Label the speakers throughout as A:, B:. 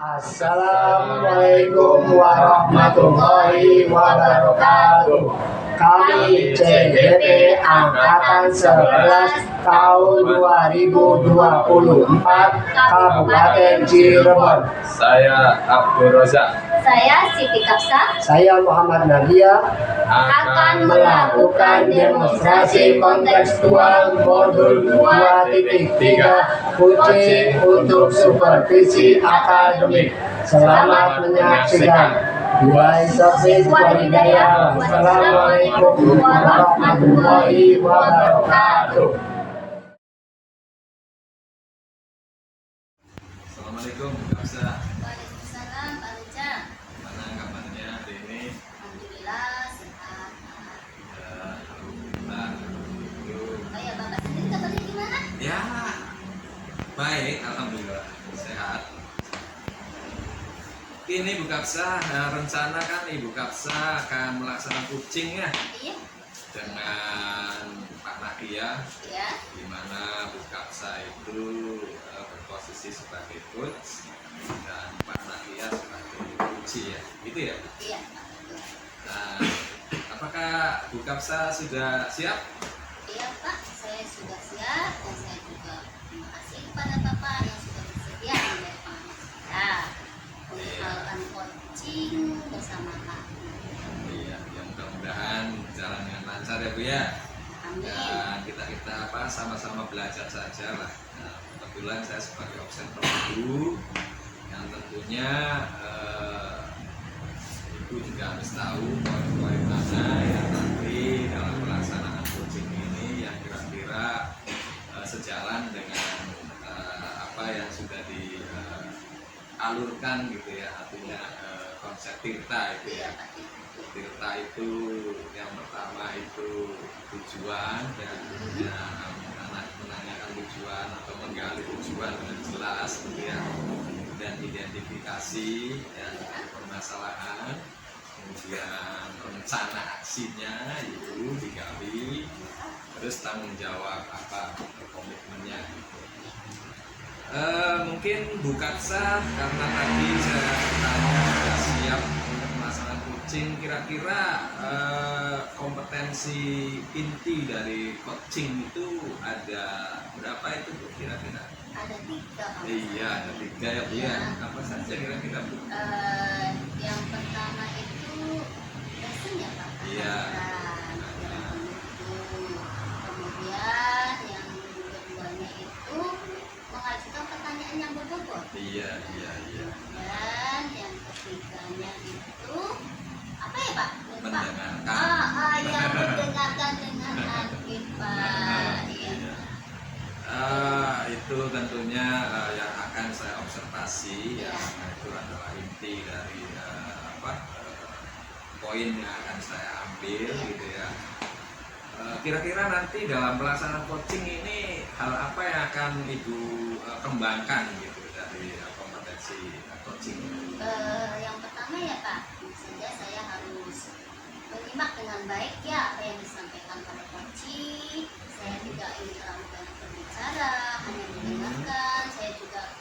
A: Assalamualaikum warahmatullahi wabarakatuh. Kami CGP Angkatan 11 tahun 2024 Kabupaten Cirebon.
B: Saya Abdul Razak.
C: Saya Siti Kapsa.
A: Saya Muhammad Nadia
C: Akan
A: melakukan demonstrasi kontekstual modul 2.3 kucing untuk supervisi akademik. Selamat menyaksikan. Wassalamualaikum warahmatullahi wabarakatuh.
B: Assalamualaikum, Kapsa.
C: Waalaikumsalam, Pak Ruca.
B: Gimana kabarnya hari ini?
C: Alhamdulillah sehat.
B: Alhamdulillah.
C: Oh ya, Bapak sendiri kabarnya gimana?
B: Ya, baik, alhamdulillah sehat. Ini Bu Kapsa, rencana kan Ibu Kapsa akan melaksanakan coaching ya
C: Iya.
B: dengan Pak Nadia,
C: Iya.
B: di mana Bu Kapsa itu berposisi sebagai coach dan Pak Nadia sebagai coach ya, gitu ya.
C: Iya.
B: Nah, apakah Bu Kapsa sudah siap?
C: Iya, Pak. Saya sudah siap dan saya juga terima kasih kepada Bapak yang sudah bersedia menjadi pengajar saya untuk melakukan coaching bersama Pak.
B: Iya, ya mudah-mudahan jalan dengan lancar ya Bu ya.
C: Amin.
B: Dan kita sama-sama belajar saja lah. Nah, kebetulan saya sebagai observer dulu yang tentunya Ibu juga harus tahu poin-poin mana yang nanti dalam pelaksanaan coaching ini yang kira-kira sejalan dengan apa yang sudah dialurkan gitu ya, artinya konsep Tirta itu
C: Iya,
B: ya.
C: Pak.
B: Tirta itu yang pertama itu tujuan dan menanyakan tujuan atau menggali tujuan dengan jelas gitu ya, dan identifikasi dan permasalahan, kemudian rencana aksinya itu digali, terus tanggung jawab apa komitmennya gitu. Mungkin Bu Kapsa, karena tadi saya tanya sudah siap untuk melaksanakan coaching, kira-kira kompetensi inti dari coaching itu ada berapa itu Bu kira-kira?
C: Ada 3, Pak.
B: Iya, ada 3 ya Bu ya. Apa saja kira-kira Bu?
C: Yang pertama itu lesson ya, Pak.
B: Iya.
C: Kemudian yang keduanya itu mengajukan pertanyaan yang berbobot.
B: Iya.
C: Dan yang ketiganya itu apa ya, Pak? Lupa.
B: Mendengarkan.
C: Yang mendengarkan dengan aktif, Pak. Iya.
B: Itu tentunya yang akan saya observasi ya, itu adalah inti dari poin yang akan saya ambil gitu ya. Kira-kira nanti dalam pelaksanaan coaching ini hal apa yang akan Ibu kembangkan gitu dari kompetensi coaching?
C: Yang pertama ya, Pak, tentu saja saya harus menyimak dengan baik ya apa yang disampaikan pada coaching. Saya tidak ingin terlalu banyak berbicara, hanya mendengarkan. Saya juga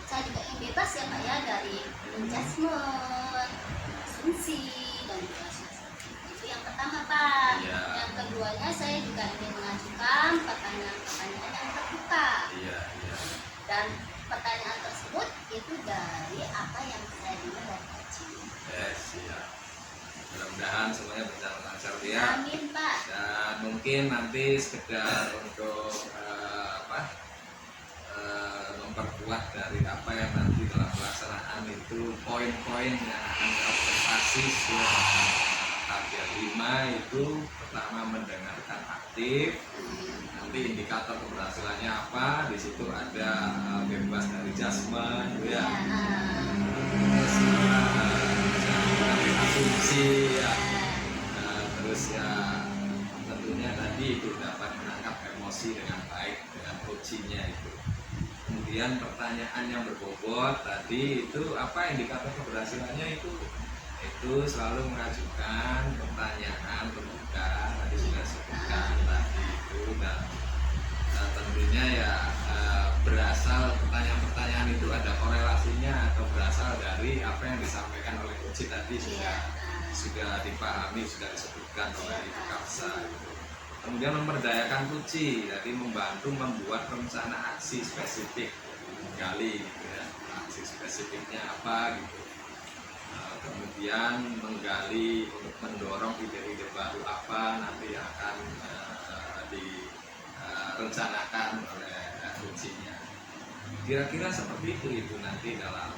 C: ingin bebas ya, Pak ya, dari adjustment, asumsi dan juga asumsi. Itu yang pertama, Pak.
B: Iya.
C: Yang keduanya saya juga ingin mengajukan pertanyaan-pertanyaan yang terbuka.
B: Iya.
C: Dan pertanyaan tersebut itu dari apa yang saya dengar dari coaching.
B: Ya. Mudah-mudahan semuanya berjalan lancar ya.
C: Amin, Pak.
B: Dan mungkin nanti sekedar untuk memperkuat dari apa yang nanti dalam pelaksanaan itu poin-poin yang akan diobservasi target 5 itu pertama mendengarkan aktif. Nanti indikator keberhasilannya apa? Di situ ada bebas dari adjustment ya. Terus asumsi ya. Terus ya tentunya tadi itu dapat menangkap emosi dengan baik dengan coachingnya itu. Kemudian pertanyaan yang berbobot tadi itu apa indikator keberhasilannya itu selalu mengajukan pertanyaan terbuka, tadi sudah sebutkan tadi itu, dan tentunya ya berasal pertanyaan-pertanyaan pertanyaan itu ada korelasinya atau berasal dari apa yang disampaikan oleh Coach tadi sudah dipahami, sudah disebutkan oleh Ibu Kapsa gitu. Kemudian memperdayakan Puji, jadi membantu membuat rencana aksi spesifik, menggali gitu ya, aksi spesifiknya apa gitu. Kemudian menggali untuk mendorong ide-ide baru apa nanti yang akan direncanakan oleh Pujinya. Kira-kira seperti itu nanti dalam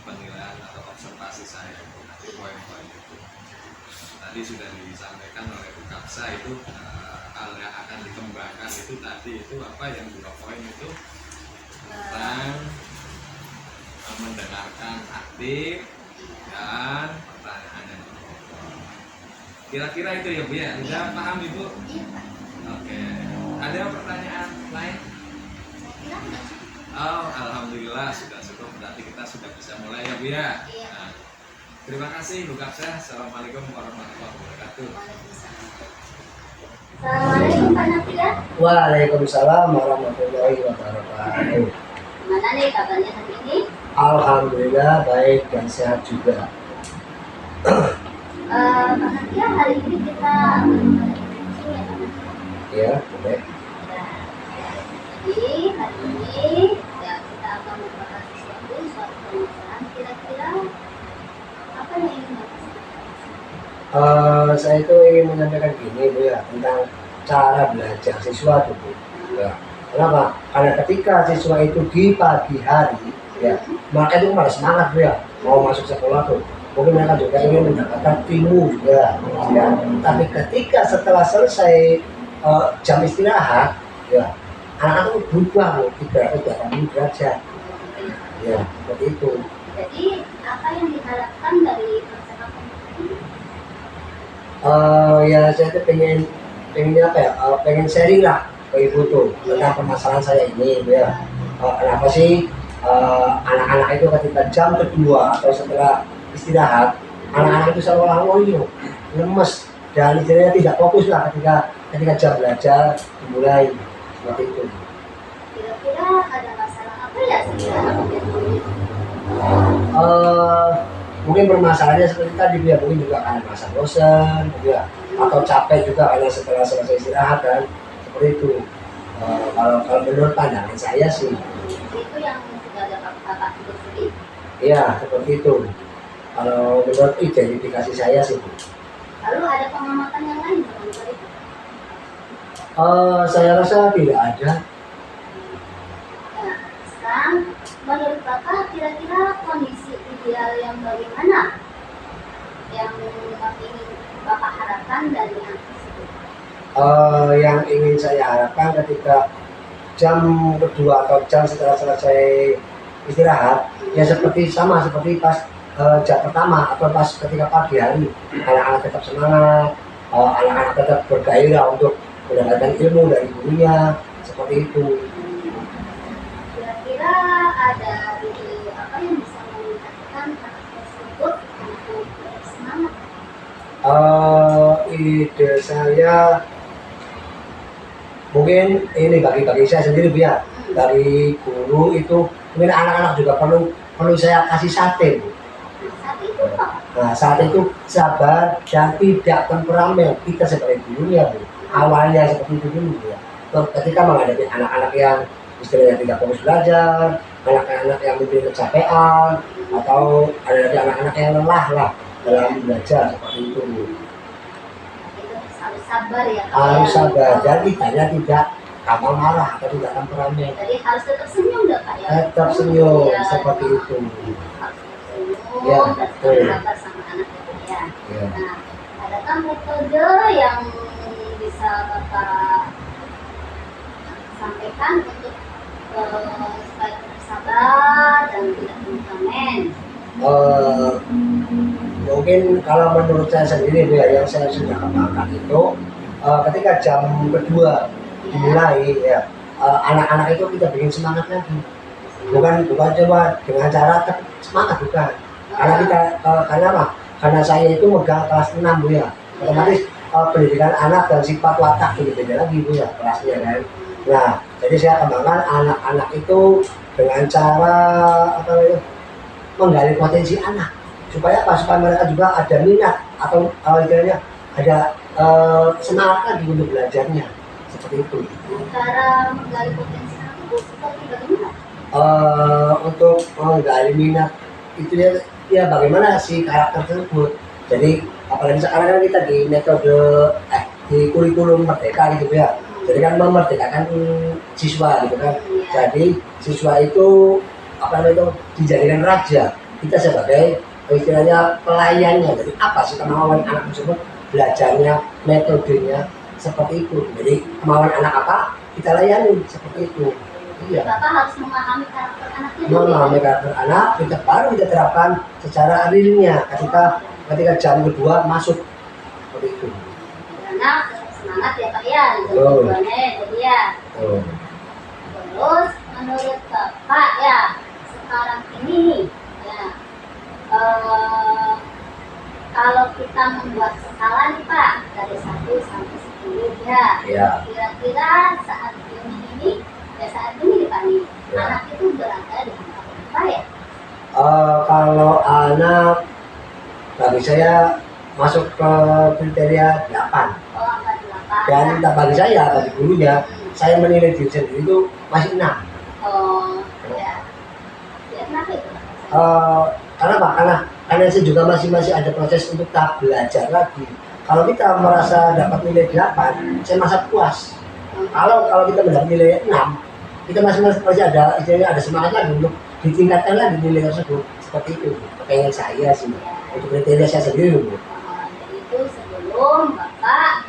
B: penilaian atau observasi saya itu nanti poin-poin itu. Tadi sudah disampaikan oleh Bu Kapsa itu hal yang akan dikembangkan itu tadi itu apa yang 2 poin itu tentang mendengarkan aktif dan pertanyaan yang berbobot. Kira-kira itu ya Bu ya, sudah paham Ibu? Oke. Ada pertanyaan lain? Oh, alhamdulillah sudah cukup. Berarti kita sudah bisa mulai ya Bu ya. Nah, terima kasih Bu Kapsa. Assalamualaikum warahmatullahi wabarakatuh.
C: Assalamualaikum Pak Nafia.
A: Waalaikumsalam warahmatullahi wabarakatuh.
C: Gimana nih kabarnya hari ini?
A: Alhamdulillah baik dan sehat juga.
C: Pak Nafia, hari ini kita akan membahas coaching ya Pak Nafia.
A: Ya, boleh.
C: Jadi hari ini ya kita akan membahas suatu permasalahan. Kira-kira apa yang ingin Bapak sampaikan?
A: Saya itu ingin menyampaikan gini Bu ya, tentang cara belajar siswa itu Bu. Ya. Kenapa? Karena ketika siswa itu di pagi hari ya, maka itu malah semangat Bu ya, mau masuk sekolah tuh. Mungkin mereka juga ingin mendapatkan ilmu juga ya. Tapi ketika setelah selesai jam istirahat ya, anak-anak itu berubah Bu, 380 derajat ya, seperti itu.
C: Jadi apa yang diharapkan dari percakapan ini?
A: Ya saya tuh pengen apa ya, pengen sharing lah ke Ibu tuh tentang permasalahan saya ini ya. Kenapa sih anak-anak itu ketika jam kedua atau setelah istirahat, anak-anak itu seolah-olah loyo, lemes dan istilahnya tidak fokus lah ketika jam belajar dimulai seperti itu.
C: Kira-kira ada masalah apa ya sebenarnya?
A: Mungkin permasalahannya seperti tadi ya, mungkin juga karena merasa bosan ya, atau capek juga karena setelah selesai istirahat kan, seperti itu. Kalau menurut pandangan saya sih
C: Itu yang sudah ada Bapak telusuri.
A: iya seperti itu. Kalau menurut identifikasi saya sih Bu.
C: Lalu ada pengamatan yang lain mengenai itu?
A: Saya rasa tidak ada.
C: Nah, sekarang menurut Bapak kira-kira kondisi ideal yang bagaimana yang ingin Bapak harapkan dari anak tersebut?
A: Yang ingin saya harapkan ketika jam kedua atau jam setelah selesai istirahat ya seperti pas jam pertama atau pas ketika pagi hari, anak-anak tetap semangat, anak-anak tetap bergairah untuk mendapatkan ilmu dari gurunya seperti itu.
C: Kira-kira ada ide apa yang bisa meningkatkan anak tersebut untuk bersemangat?
A: Ide saya mungkin ini bagi saya sendiri Bu ya, dari guru itu mungkin anak-anak juga perlu saya kasih sate Bu.
C: Saat itu Pak,
A: Nah saat itu sabar dan tidak temperamen kita sebagai gurunya Bu. Awalnya seperti itu dulu ya. Ketika menghadapi anak-anak yang istilahnya tidak fokus belajar, anak-anak yang mungkin kecapean, atau ada anak-anak yang lelah lah dalam belajar seperti itu.
C: itu harus sabar ya Pak.
A: Harus
C: ya?
A: sabar dan kitanya tidak gampang marah atau tidak temperamen.
C: Jadi harus tetap senyum dong Pak ya.
A: Tetap senyum
C: Iya,
A: seperti itu.
C: harus senyum
A: Ya,
C: dan tetap
A: betul.
C: sabar sama anak itu ya.
A: Ya.
C: Nah, adakah metode yang bisa Bapak sampaikan untuk supaya tetap sabar dan tidak temperamen?
A: Mungkin kalau menurut saya sendiri Bu ya, yang saya sudah kembangkan itu ketika jam kedua dimulai ya, anak-anak itu kita bikin semangat lagi, bukan coba dengan cara semangat, bukan karena kita karena apa, karena saya itu megang kelas 6 Bu ya, otomatis pendidikan anak dan sifat watak ini beda lagi Bu ya kelasnya kan. Nah jadi saya kembangkan anak-anak itu dengan cara apa namanya, menggali potensi anak supaya apa, supaya mereka juga ada minat atau istilahnya ada semangat lagi untuk belajarnya seperti itu.
C: Cara menggali potensi anak itu seperti bagaimana?
A: Untuk menggali minat itu ya bagaimana si karakter tersebut. Jadi apalagi sekarang kan kita di metode di kurikulum merdeka gitu ya. Jadi kan memerdekakan siswa gitu kan. Jadi siswa itu apa namanya itu dijadikan raja. Kita sebagai istilahnya pelayannya. Jadi apa sih kemauan anak tersebut, belajarnya, metodenya seperti itu. Jadi kemauan anak apa kita layani seperti itu. Iya.
C: Bapak harus memahami karakter anaknya.
A: Memahami karakter anak, kita baru kita terapkan secara realnya ketika jam kedua masuk seperti itu.
C: Anak semangat ya Pak ya,
A: Oh.
C: jadi ya.
A: Oh.
C: Terus menurut Bapak ya, sekarang ini nih, ya, kalau kita membuat skala nih Pak, dari 1 sampai 10 ya,
A: Ya.
C: kira-kira saat ini nih Pak nih,
A: Ya.
C: anak itu berada di angka berapa ya?
A: Kalau anak bagi saya masuk ke kriteria 8.
C: Oh, angka 8.
A: Dan tak bagi gurunya, saya menilai diri sendiri itu masih 6.
C: Oh, ya. Ya, kenapa itu?
A: Karena apa? Karena saya juga masih ada proses untuk tahap belajar lagi. Kalau kita merasa dapat nilai 8, saya merasa puas. Kalau kita mendapat nilai 6, kita masih ada istilahnya ada semangat lagi untuk ditingkatkan lagi nilai tersebut. Seperti itu. Pengen saya sih, untuk kriteria saya sendiri.
C: Jadi itu sebelum Bapak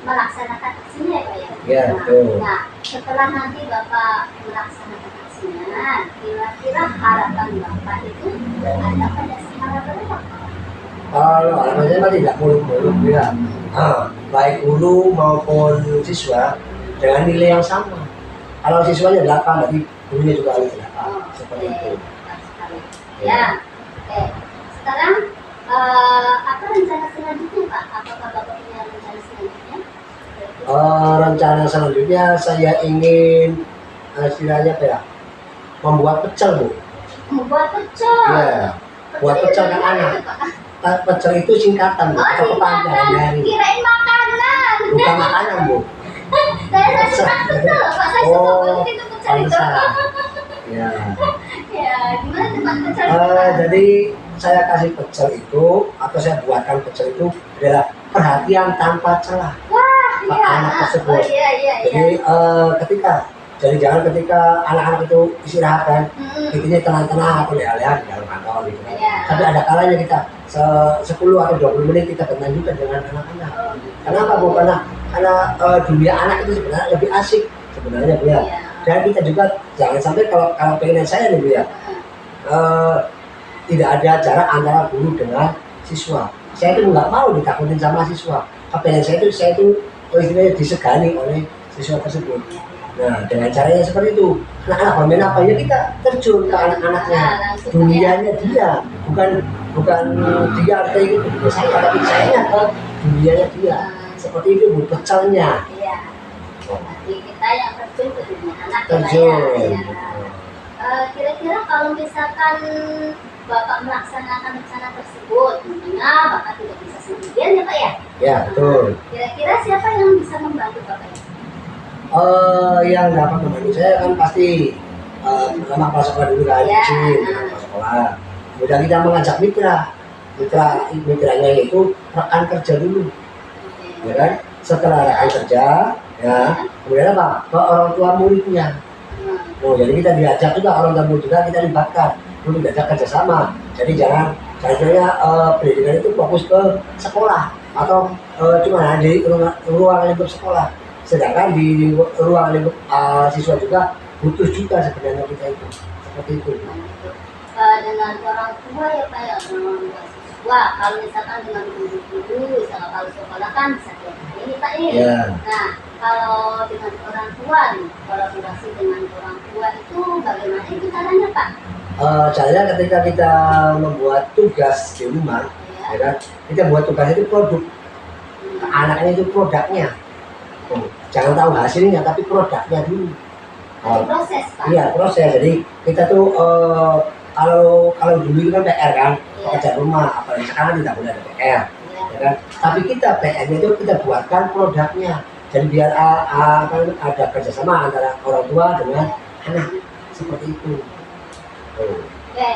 C: melaksanakan aksinya ya Pak ya?
A: Ya, betul.
C: Nah, setelah nanti Bapak melaksanakan aksinya, kira-kira harapan Bapak itu berada pada skala berapa?
A: Kalau harapannya mah tidak muluk-muluk ya. Baik guru maupun siswa dengan nilai yang sama. Kalau siswanya 8, berarti gurunya juga harus 8. Seperti itu.
C: Tepat sekali. Ya, oke. Sekarang apa rencana selanjutnya Pak? Apakah Bapak punya rencana selanjutnya?
A: Rencana selanjutnya saya ingin istilahnya apa ya? Membuat pecel, Bu.
C: Membuat pecel.
A: Iya. Buat pecel kan anak. Pecel itu singkatan, Bu,
C: Oh,
A: atau kepanjangan
C: singkatan.
A: dari.
C: Kirain makanan.
A: Bukan makanan, Bu.
C: Saya suka pecel. Pak, saya suka
A: Oh,
C: banget itu pecel itu.
A: pantesan. Ya.
C: Ya, gimana tuh Pak pecel?
A: Jadi saya kasih pecel itu atau saya buatkan pecel itu adalah perhatian tanpa celah.
C: Wah,
A: Pak
C: iya.
A: anak tersebut.
C: Oh, iya, iya, iya.
A: Jadi jangan ketika anak-anak itu istirahat kan,
C: Mm-mm.
A: intinya tenang-tenang atau leha-leha di dalam kantor gitu kan.
C: Iya.
A: Tapi ada kalanya kita 10 atau 20 menit kita bermain juga dengan anak-anak.
C: Oh,
A: Kenapa Bu? Karena dunia anak itu sebenarnya lebih asik sebenarnya Bu ya.
C: Iya.
A: Dan kita juga jangan sampai kalau pengenan saya nih Bu ya, tidak ada jarak antara guru dengan siswa. Saya itu nggak mau ditakutin sama siswa. Kepengen saya itu istilahnya disegani oleh siswa tersebut. Nah, dengan caranya seperti itu. Anak-anak bermain apa ya kita terjun ke anak-anaknya. Dunianya dia, bukan dia artinya itu dunia saya, tapi saya ke dunianya dia. Seperti itu Bu, pecelnya.
C: Iya. Berarti kita yang terjun ke dunia anak ya, Pak,
A: Terjun.
C: ya. Kira-kira kalau misalkan Bapak melaksanakan rencana tersebut, tentunya Bapak tidak bisa sendirian ya Pak ya?
A: Ya, betul.
C: Kira-kira siapa yang bisa membantu Bapak ya?
A: Yang dapat membantu saya kan pasti pertama kepala sekolah dulu kan,
C: Ya.
A: izin kepala sekolah. Kemudian kita mengajak mitranya itu rekan kerja dulu, ya kan? Setelah rekan kerja, ya, kemudian apa? Ke orang tua muridnya. Oh, jadi kita diajak juga orang tua murid juga kita libatkan untuk diajak kerjasama. Jadi jangan pendidikan itu fokus ke sekolah atau cuma di ruang lingkup sekolah. Sedangkan di ruang lingkup siswa juga butuh juga sebenarnya kita itu seperti itu.
C: Dengan orang tua ya Pak ya, dengan orang tua siswa. Kalau misalkan dengan guru-guru, misalkan kalau sekolah kan bisa tiap hari nih Pak ya.
A: Ya.
C: Nah, kalau dengan orang tua nih, kolaborasi dengan orang tua itu bagaimana itu caranya Pak?
A: Caranya ketika kita membuat tugas di rumah, ya kan? Kita buat tugas itu produk, anaknya itu produknya. Jangan tahu hasilnya, tapi produknya dulu.
C: Ada proses Pak.
A: Iya, proses. Jadi kita tuh kalau dulu itu kan PR kan,
C: Iya.
A: pekerjaan rumah, apalagi sekarang tidak boleh ada PR,
C: Iya.
A: ya kan? Tapi kita PR-nya itu kita buatkan produknya. Jadi biar ada kerjasama antara orang tua dengan anak, seperti itu. Oh.
C: Oke,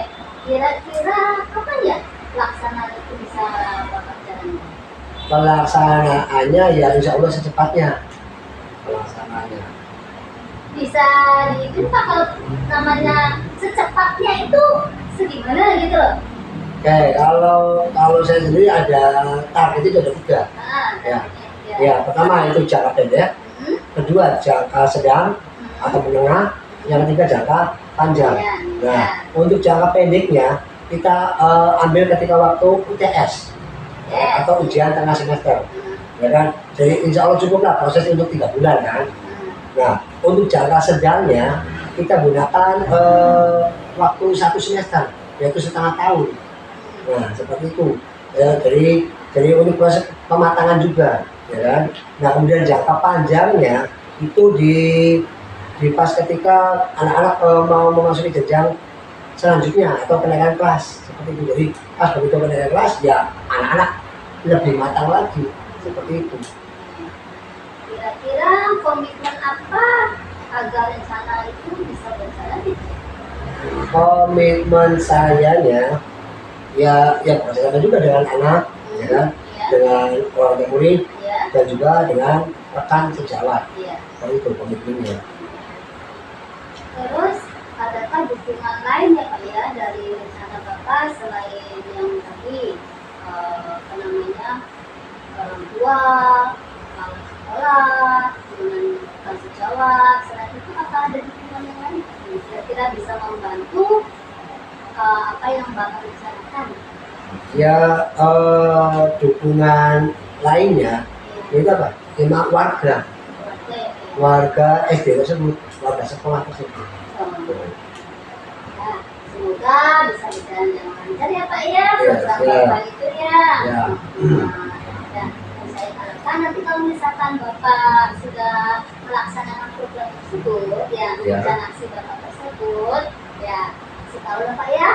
C: kira-kira kapan ya pelaksanaan itu bisa Bapak jalankan?
A: Pelaksanaannya ya insya Allah secepatnya. Pelaksanaannya.
C: Bisa dihitung Pak kalau namanya secepatnya itu segimana gitu loh.
A: Oke, kalau saya sendiri ada target itu ada 3. Ya. Ya, pertama itu jangka pendek,
C: Hmm,
A: kedua jangka sedang
C: hmm.
A: atau menengah, yang ketiga jangka panjang.
C: Iya,
A: Nah,
C: iya.
A: untuk jangka pendeknya kita ambil ketika waktu UTS
C: Yes.
A: atau ujian tengah semester,
C: Hmm,
A: ya kan? Jadi insya Allah cukup lah proses untuk 3 bulan kan.
C: hmm.
A: Nah, untuk jangka sedangnya kita gunakan waktu 1 semester, yaitu setengah tahun. Nah, seperti itu. Ya, jadi untuk proses pematangan juga, ya kan? Nah, kemudian jangka panjangnya itu di pas ketika anak-anak mau memasuki jenjang selanjutnya atau kenaikan kelas, seperti itu. Jadi pas begitu kenaikan kelas, ya anak-anak lebih matang lagi, seperti itu.
C: Kira-kira komitmen apa agar rencana itu bisa berjalan gitu?
A: Komitmen sayanya ya bersama juga dengan anak, ya kan?
C: Iya,
A: Dengan orang tua murid
C: iya,
A: dan juga dengan rekan sejawat.
C: iya.
A: Seperti itu komitmennya.
C: Terus adakah dukungan lain ya Pak ya dari rencana Bapak selain yang tadi apa namanya orang tua, kepala sekolah, dengan rekan sejawat, selain itu apa ada dukungan yang lain? Kira-kira bisa membantu apa yang Bapak rencanakan?
A: Ya dukungan lainnya itu apa? Tema warga SD tersebut, warga sekolah tersebut.
C: Nah, semoga bisa berjalan dengan lancar ya Pak ya, program
A: ya.
C: Bapak itu ya.
A: Ya.
C: Dan saya harapkan nanti kalau misalkan Bapak sudah melaksanakan program tersebut, ya,
A: Ya.
C: rencana aksi Bapak tersebut, ya, kasih tahu lah Pak ya.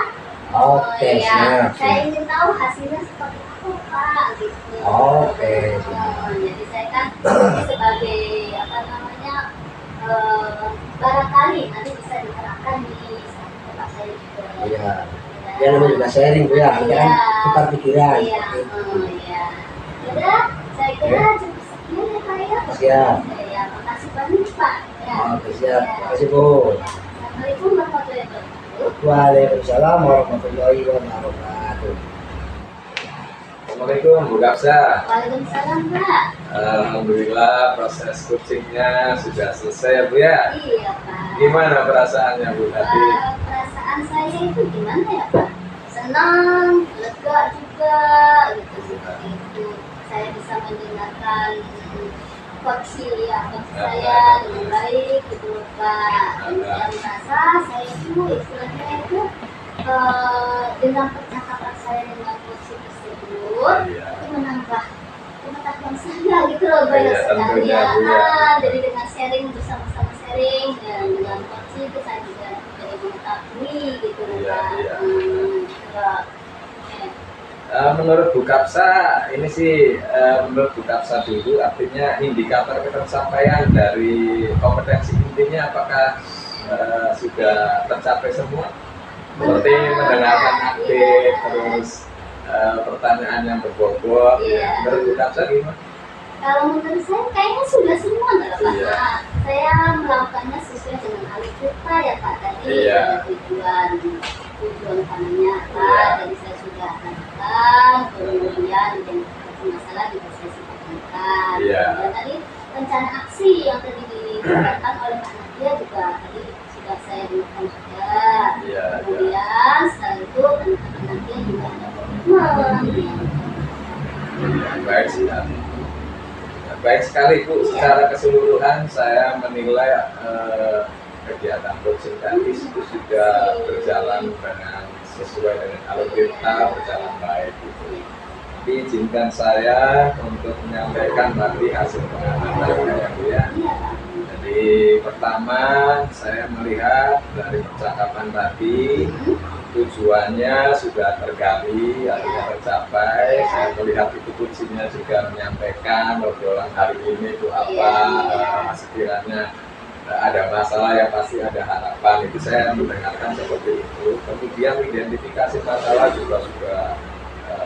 A: Oke,
C: ya.
A: siap,
C: Saya
A: siap.
C: ingin tahu hasilnya seperti apa Pak, gitu.
A: Oke,
C: Jadi saya kan sebagai apa namanya barangkali nanti bisa diterapkan di tempat saya juga.
A: Iya. Ya namanya juga sharing Bu ya, kita kan tukar pikiran.
C: Iya,
A: Seperti itu.
C: iya. Udah, saya kira cukup sekian ya Pak ya.
A: Siap.
C: Ya, makasih banyak Pak. Ya.
A: Oke, siap.
C: Ya.
A: Terima kasih Bu.
C: Ya. Assalamualaikum warahmatullahi wabarakatuh.
A: Waalaikumsalam warahmatullahi wabarakatuh.
B: Assalamualaikum Bu Kapsa.
C: Waalaikumsalam Pak.
B: Alhamdulillah proses coachingnya sudah selesai ya Bu ya.
C: Iya Pak.
B: Gimana perasaannya Bu tadi?
C: Perasaan saya itu gimana ya Pak? Senang, lega juga, gitu seperti itu. Saya bisa mendengarkan coach saya dengan baik, gitu Pak. Dan merasa saya itu istilahnya itu dengan percakapan saya dengan coach tersebut
B: Iya.
C: itu menambah pengetahuan saya gitu loh banyak
B: Iya,
C: sekali
B: tentunya,
C: ya.
B: Bu, ya.
C: Jadi dengan sharing bersama-sama sharing dan dengan coach itu saya juga jadi mengetahui gitu loh
B: Iya,
C: Pak.
B: iya.
C: Gitu loh. Oke.
B: Menurut Bu Kapsa, ini sih menurut Bu Kapsa dulu artinya indikator pencapaian dari kompetensi intinya apakah sudah tercapai semua? Seperti mendengarkan aktif, terus pertanyaan yang berbobot.
C: Iya.
B: Menurut Bu Kapsa gimana?
C: Kalau menurut saya kayaknya sudah semua nggak Pak?
B: Iya.
C: Saya melakukannya sesuai dengan alur kita ya Pak tadi
B: Iya.
C: ada tujuan utamanya apa
B: Iya.
C: dari saya sudah lakukan kemudian identifikasi masalah juga saya sudah lakukan
B: Iya.
C: dan tadi rencana aksi yang tadi diberikan oleh Pak Nadia juga tadi sudah saya gunakan juga.
B: Iya,
C: Kemudian setelah itu teman-teman Nadia juga ada komitmen.
B: Baik sekali. Baik sekali Bu, secara keseluruhan saya menilai kegiatan coaching tadi itu sudah berjalan dengan sesuai dengan alur kita, berjalan baik gitu. Tapi izinkan saya untuk menyampaikan nanti hasil pengamatan ya Bu ya.
C: Iya Pak.
B: Jadi pertama saya melihat dari percakapan tadi tujuannya sudah tergali, artinya tercapai. Saya melihat itu kuncinya juga menyampaikan obrolan hari ini itu apa, sekiranya ada masalah yang pasti ada harapan, itu saya mendengarkan seperti itu. Kemudian identifikasi masalah juga sudah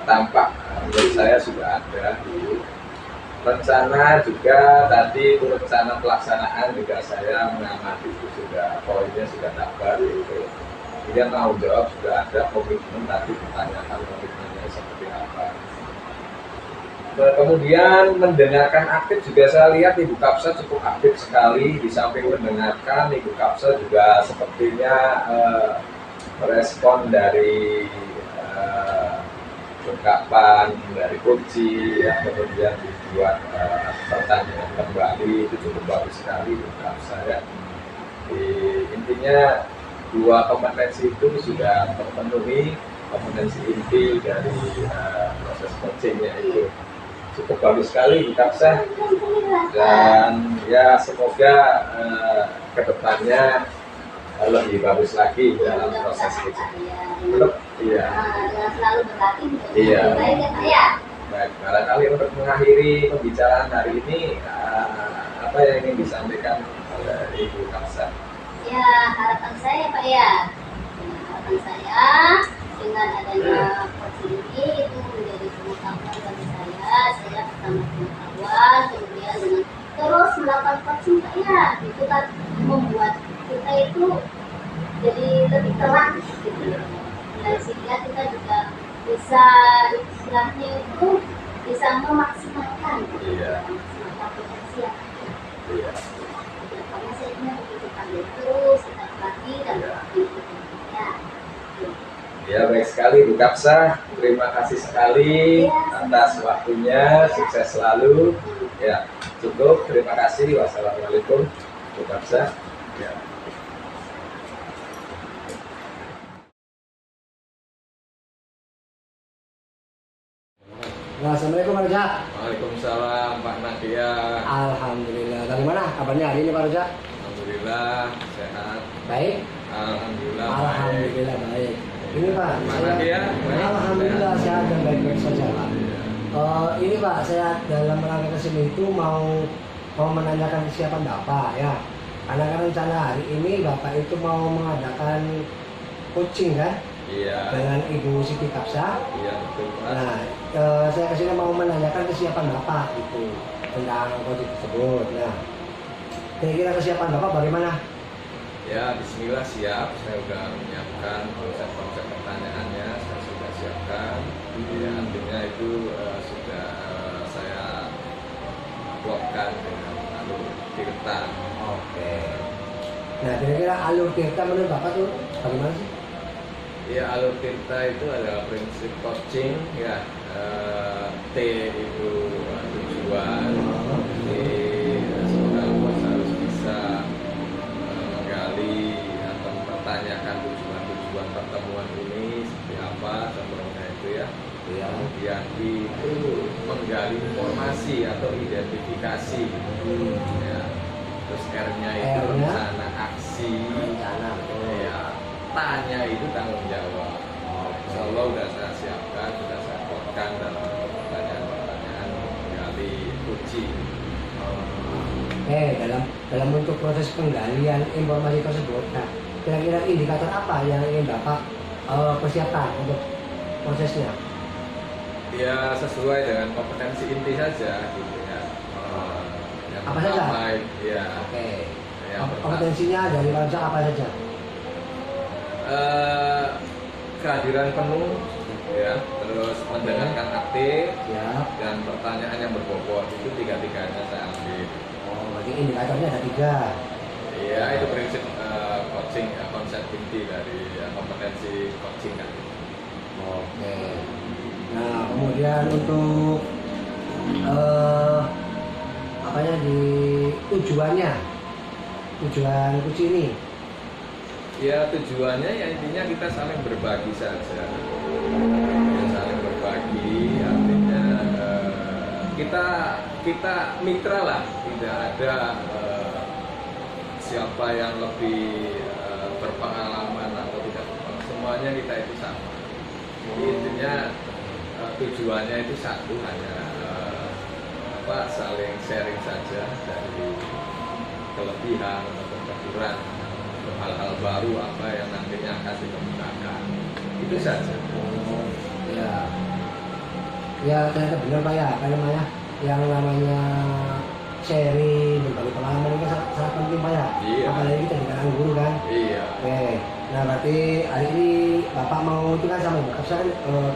B: tampak, menurut saya sudah ada. Rencana juga tadi itu rencana pelaksanaan juga saya mengamati itu sudah poinnya sudah dapat gitu. Kemudian tanggung jawab sudah ada, komitmen tadi ditanyakan komitmennya seperti apa. Kemudian mendengarkan aktif juga saya lihat Ibu Kapsa cukup aktif sekali. Di samping mendengarkan, Ibu Kapsa juga sepertinya merespon dari ungkapan dari kunci ya, kemudian dibuat pertanyaan kembali, itu cukup bagus sekali menurut saya. Intinya dua kompetensi itu sudah terpenuhi, kompetensi inti dari proses coachingnya itu cukup bagus sekali di Kapsa, dan ya semoga kedepannya lebih bagus lagi dalam proses coaching. Iya.
C: Selalu berlatih untuk
B: Iya.
C: baik ya Pak ya.
B: Baik, barangkali untuk mengakhiri pembicaraan hari ini, apa yang ingin disampaikan oleh Ibu Kapsa?
C: Ya, harapan saya Pak ya. Harapan saya dengan adanya coaching ini itu menjadi pengetahuan bagi saya. Saya pertama pengetahuan, kemudian dengan terus melakukan coaching Pak ya. Itu kan membuat kita itu jadi lebih terlatih gitu. Dan sehingga kita juga bisa istilahnya itu bisa memaksimalkan memaksimalkan potensi yang ada.
B: Iya.
C: Karena saya punya begitu pandai terus kita lagi dan ya.
B: Ya, baik sekali Bu Kapsa, terima kasih sekali atas waktunya, sukses selalu. Ya, cukup, terima kasih. Wassalamualaikum Bu Kapsa. Ya.
A: Nah, Assalamualaikum Pak Roja.
B: Waalaikumsalam Pak Nadia.
A: Alhamdulillah. Dari mana kabarnya hari ini Pak Roja?
B: Alhamdulillah sehat.
A: Baik.
B: Alhamdulillah.
A: Alhamdulillah baik. Ini Pak,
B: Mana dia? Baik.
A: alhamdulillah sehat dan baik-baik saja Pak. Ini Pak, saya dalam rangka kesini itu mau menanyakan kesiapan Bapak ya. Karena kan rencana hari ini Bapak itu mau mengadakan coaching kan
B: Iya.
A: dengan Ibu Siti Kapsa.
B: Iya betul Pak.
A: Nah, saya kesini mau menanyakan kesiapan Bapak itu tentang coaching tersebut. Nah, kira-kira kesiapan Bapak bagaimana?
B: Ya, Bismillah siap. Saya sudah menyiapkan konsep-konsep pertanyaannya. Saya sudah siapkan. Ya, artinya itu sudah saya plotkan dengan alur tirta.
A: Oke. Nah, kira-kira alur tirta menurut Bapak tuh bagaimana sih?
B: Ya, alur tirta itu adalah prinsip coaching ya. T itu tujuan. T seorang bos harus bisa menggali atau mempertanyakan tujuan pertemuan ini seperti apa contohnya itu ya. Kemudian itu menggali informasi atau identifikasi. Ya. Terus R-nya itu rencana aksi. Ya. Tanya itu tanggung jawab. Insya Allah sudah saya siapkan, sudah saya plotkan dalam pertanyaan-pertanyaan menggali kunci.
A: Dalam bentuk proses penggalian informasi tersebut, nah, kira-kira indikator apa yang ingin Bapak persiapkan untuk prosesnya?
B: Ya sesuai dengan kompetensi inti saja gitu ya. Yang
A: Apa
B: pertama,
A: saja?
B: ya.
A: Oke.
B: Yang pertama,
A: Kompetensinya dari Raja apa saja?
B: kehadiran penuh ya, terus mendengarkan aktif
A: Ya.
B: dan pertanyaan yang berbobot, itu tiga-tiganya saya ambil.
A: Oh, berarti indikatornya ada 3.
B: Iya, itu prinsip coaching ya, konsep inti dari kompetensi coaching kan.
A: Oke. Nah, kemudian untuk apanya di tujuan kunci ini?
B: Ya tujuannya ya intinya kita saling berbagi saja. Ya, saling berbagi artinya kita mitra lah, tidak ada siapa yang lebih berpengalaman atau tidak berpengalaman, semuanya kita itu sama. Jadi intinya tujuannya itu satu, hanya saling sharing saja dari kelebihan atau kekurangan, hal-hal baru apa yang nantinya akan dikemukakan, itu saja.
A: Ya, ya ternyata benar Pak ya, apa namanya, yang namanya sharing berbagi pengalaman itu sangat penting Pak ya.
B: Iya.
A: Apalagi kita di kalangan guru kan.
B: Iya.
A: Oke, nah berarti hari ini Bapak mau itu kan sama Ibu Kapsa kan,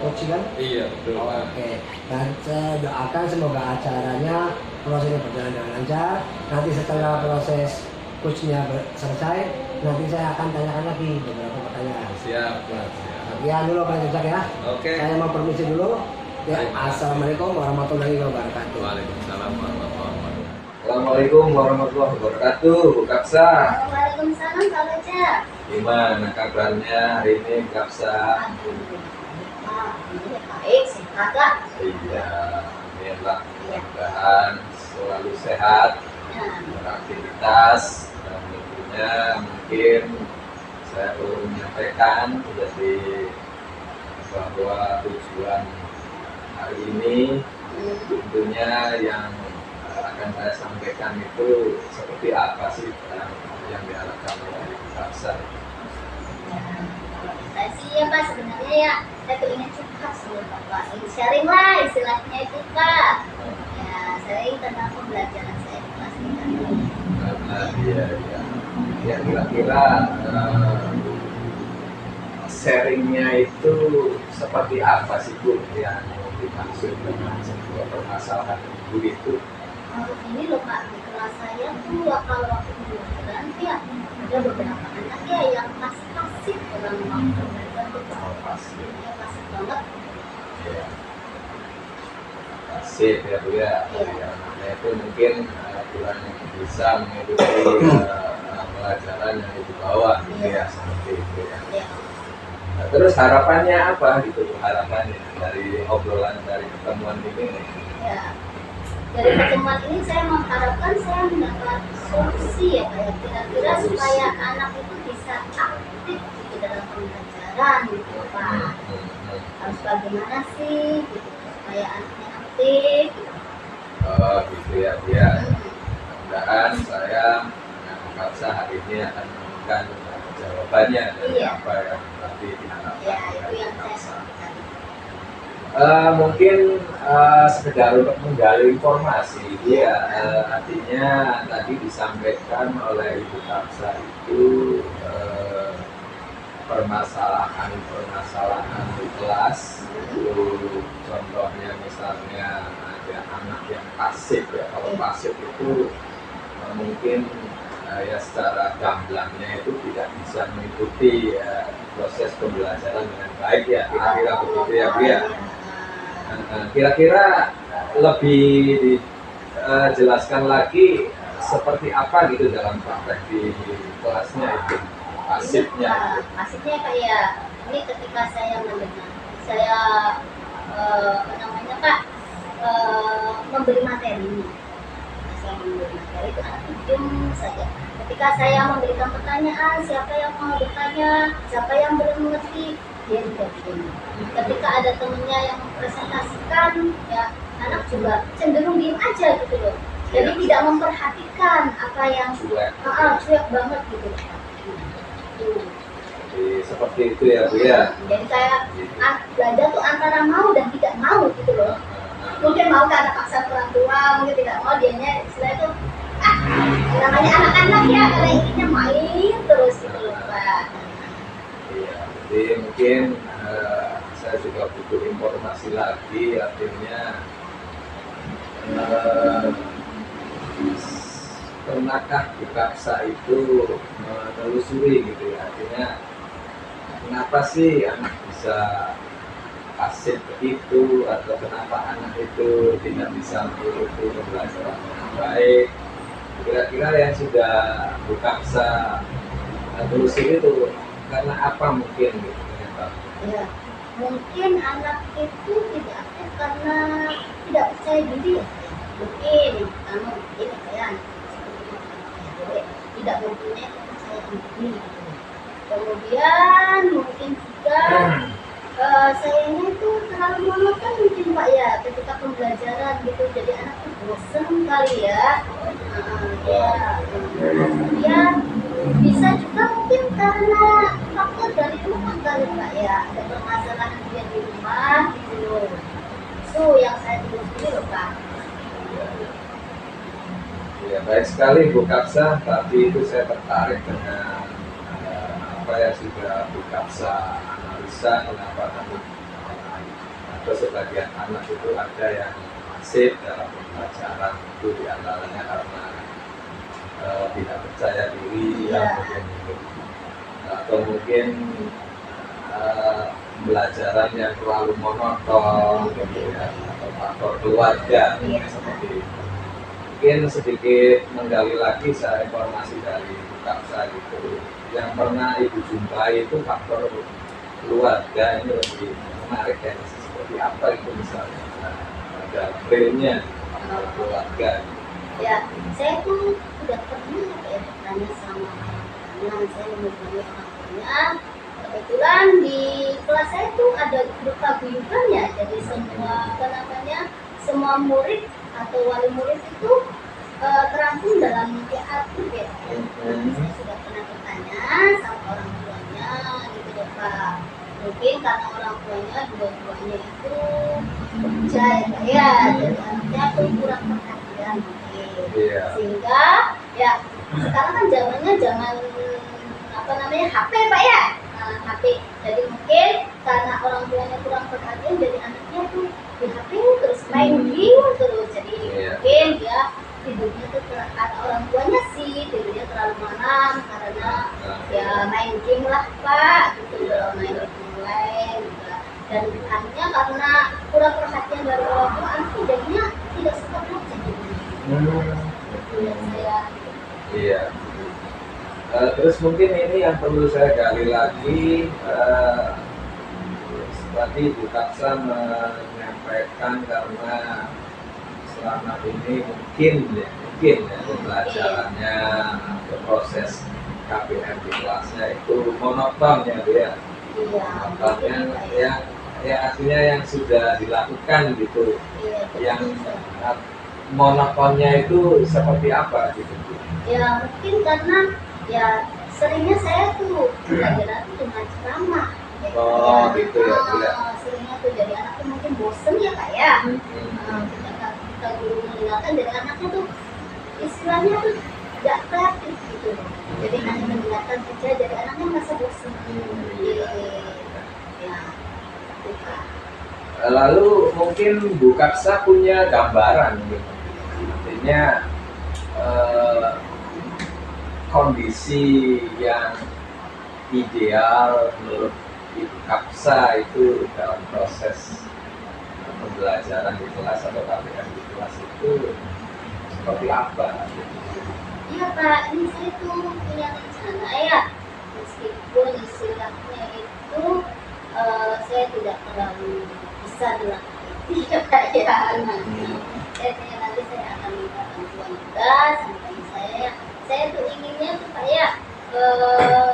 A: coaching kan?
B: Iya, betul.
A: Oke, dan saya doakan semoga acaranya prosesnya berjalan dengan lancar. Nanti setelah proses coachnya selesai, nanti saya akan tanyakan lagi beberapa pertanyaan.
B: Siap.
A: Ya,
B: Siap.
A: sekian dulu Pak Cecak ya.
B: Oke.
A: Saya mau permisi dulu. Ya, assalamualaikum warahmatullahi wabarakatuh.
B: Waalaikumsalam warahmatullahi wabarakatuh.
D: Assalamualaikum warahmatullahi wabarakatuh, Bu Kapsa.
C: Waalaikumsalam Pak Baca.
D: Gimana kabarnya hari ini, Bu Kapsa?
C: Alhamdulillah baik, sehat lah.
D: Iya, alhamdulillah. Mudah-mudahan selalu sehat,
C: Nah,
D: beraktivitas, dan tentunya mungkin saya perlu menyampaikan jadi bahwa tujuan hari ini tentunya yang akan saya sampaikan itu seperti apa sih yang diharapkan oleh Bu Kapsa.
C: saya sih ya Pak, sebenarnya ya saya tuh ingin curhat sama Bapak, ingin sharing lah istilahnya itu Pak. Ya, sharing tentang pembelajaran saya di kelas 3 ini.
D: Karena ya kira-kira sharingnya itu seperti apa sih Bu yang dimaksud dengan sebuah permasalahan ibu itu?
C: Ini loh Pak, di kelas saya tuh kalau waktu pembelajaran ya ada beberapa anak ya yang pasif dalam waktu belajar tuh Pak.
D: Pasif.
C: Ya pasif banget.
D: Ya. Pasif ya Bu ya.
C: Iya.
D: Anaknya itu mungkin kurang bisa mengikuti pelajaran yang dibawa gitu ya, seperti itu ya.
C: Ya.
D: Nah, terus harapannya apa gitu, harapannya dari obrolan, dari pertemuan ini?
C: Ya. Dari pertemuan ini saya mengharapkan saya mendapat solusi ya kayak kira-kira supaya anak itu bisa aktif gitu dalam pembelajaran gitu Pak. Harus bagaimana sih gitu supaya anaknya aktif gitu.
D: Oh gitu ya, ya. Mudah-mudahan saya dengan Bu Kapsa hari ini akan menemukan jawabannya dari
C: Iya.
D: apa yang nanti diharapkan
C: Ya
D: oleh
C: itu yang
D: Bu
C: saya
D: Kapsa.
C: sampaikan.
D: Mungkin sekedar untuk menggali informasi, ya artinya tadi disampaikan oleh Ibu Kapsa itu permasalahan di kelas, itu contohnya misalnya ada anak yang pasif ya. Kalau pasif itu mungkin ya secara gamblangnya itu tidak bisa mengikuti proses pembelajaran dengan baik ya, kira-kira begitu ya Bu ya. Kira-kira lebih dijelaskan lagi seperti apa gitu dalam praktek di kelasnya itu pasifnya.
C: Pasifnya kayak ini ketika saya mendengar, saya apa namanya Pak, memberi materi. Saya memberi materi itu anak diam saja. Ketika saya memberikan pertanyaan, siapa yang mau bertanya, siapa yang belum mengerti, dia tidak diam. Ketika ada temennya yang mempresentasikan, ya anak juga cenderung diam aja gitu loh. Jadi tidak memperhatikan apa yang cuek banget gitu.
D: Jadi seperti itu ya Bu ya.
C: Jadi saya belajar tuh antara mau dan tidak mau gitu loh. Mungkin mau karena paksa orang tua, mungkin tidak mau, dianya istilah itu namanya anak-anak ya, karena intinya main terus gitu loh Pak.
D: Iya, jadi mungkin saya juga butuh informasi lagi, artinya pernahkah Bu Kapsa itu menelusuri gitu ya, artinya kenapa sih anak bisa pasif begitu, atau kenapa anak itu tidak bisa mengikuti pembelajaran dengan baik. Kira-kira yang sudah Bu Kapsa telusuri itu karena apa mungkin gitu ternyata?
C: Ya, mungkin anak itu tidak aktif karena tidak percaya diri ya. Mungkin yang pertama mungkin ya, tidak tidak mempunyai kepercayaan diri gitu. Kemudian mungkin juga sayangnya itu terlalu monoton mungkin Pak ya ketika pembelajaran gitu, jadi anak tuh bosen kali ya. Ya kemudian bisa juga mungkin karena faktor dari rumah kali Pak ya, ada permasalahan dia di rumah gitu loh. Itu yang saya telusuri loh Pak.
D: Ya, baik sekali Bu Kapsa, tapi itu saya tertarik dengan apa yang sudah Bu Kapsa analisa, kenapa kami atau sebagian anak itu ada yang masif dalam pembelajaran itu diantaranya karena tidak percaya diri atau mungkin pembelajaran yang terlalu monoton gitu ya, atau faktor keluarga seperti itu. Mungkin sedikit menggali lagi saya informasi dari Bu Kapsa gitu, yang pernah Ibu jumpai itu faktor keluarga ini lebih menarik ya, seperti apa itu misalnya ada realnya faktor keluarga.
C: Ya, saya tuh udah pernah ya bertanya sama orang saya menghubungi orang tuanya. Kebetulan di kelas saya tuh ada grup paguyuban ya, jadi semua murid atau wali murid itu terangkum dalam PA group ya. Saya sudah pernah bertanya sama orang tuanya gitu ya Pak. Mungkin karena orang tuanya dua-duanya itu kerja ya Pak ya, jadi anaknya tuh kurang perhatian mungkin. Sehingga ya sekarang kan zamannya zaman HP Pak ya. HP. Jadi mungkin karena orang tuanya kurang perhatian, jadi anaknya tuh di HP terus main game terus. Jadi mungkin dia tidurnya tuh kata orang tuanya sih tidurnya terlalu malam karena ya main game lah Pak gitu, main game lain gitu. Dan akhirnya karena kurang perhatian dari orang tua, anaknya jadinya tidak suka belajar gitu. Itu yang saya.
D: Iya. Terus mungkin ini yang perlu saya gali lagi, tadi Bu Kapsa menyampaikan karena selama ini mungkin ya pembelajarannya atau proses KBM di kelasnya itu monoton ya Bu ya. Monotonnya yang artinya yang sudah dilakukan gitu. Yang monotonnya itu seperti apa gitu Bu?
C: Ya mungkin karena ya seringnya saya tuh belajar dengan ceramah.
D: Gitu ya.
C: Seringnya tuh jadi anaknya mungkin bosen ya Kak ya. Kita guru mendengarkan dari anaknya tuh istilahnya tuh tidak kreatif gitu. Jadi hanya mendengarkan saja, jadi anaknya merasa bosen. Ya, itu Kak.
D: Lalu mungkin Bu Kapsa punya gambaran gitu. Artinya kondisi yang ideal menurut Ibu Kapsa itu dalam proses pembelajaran di kelas atau KBM di kelas itu seperti apa?
C: Iya Pak, ini saya tuh punya rencana ya, meskipun istilahnya itu saya tidak terlalu bisa dilakukan ya Pak ya. Nanti saya akan minta bantuan juga sama saya tuh inginnya tuh Pak ya,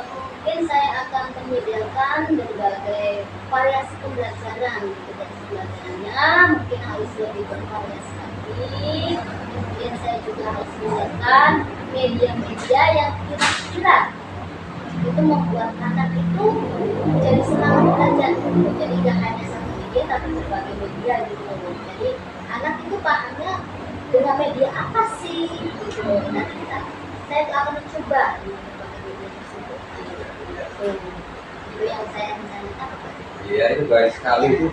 C: mungkin saya akan menyediakan berbagai variasi pembelajaran gitu. Dari pembelajarannya mungkin harus lebih bervariasi lagi. Kemudian saya juga harus menyediakan media-media yang kira-kira itu membuat anak itu jadi semangat belajar gitu. Jadi tidak hanya satu media tapi berbagai media gitu. Jadi anak itu pahamnya dengan media apa sih gitu. Nanti saya akan mencoba dengan berbagai media tersebut. Itu yang saya rencanakan.
D: Iya, itu baik sekali itu.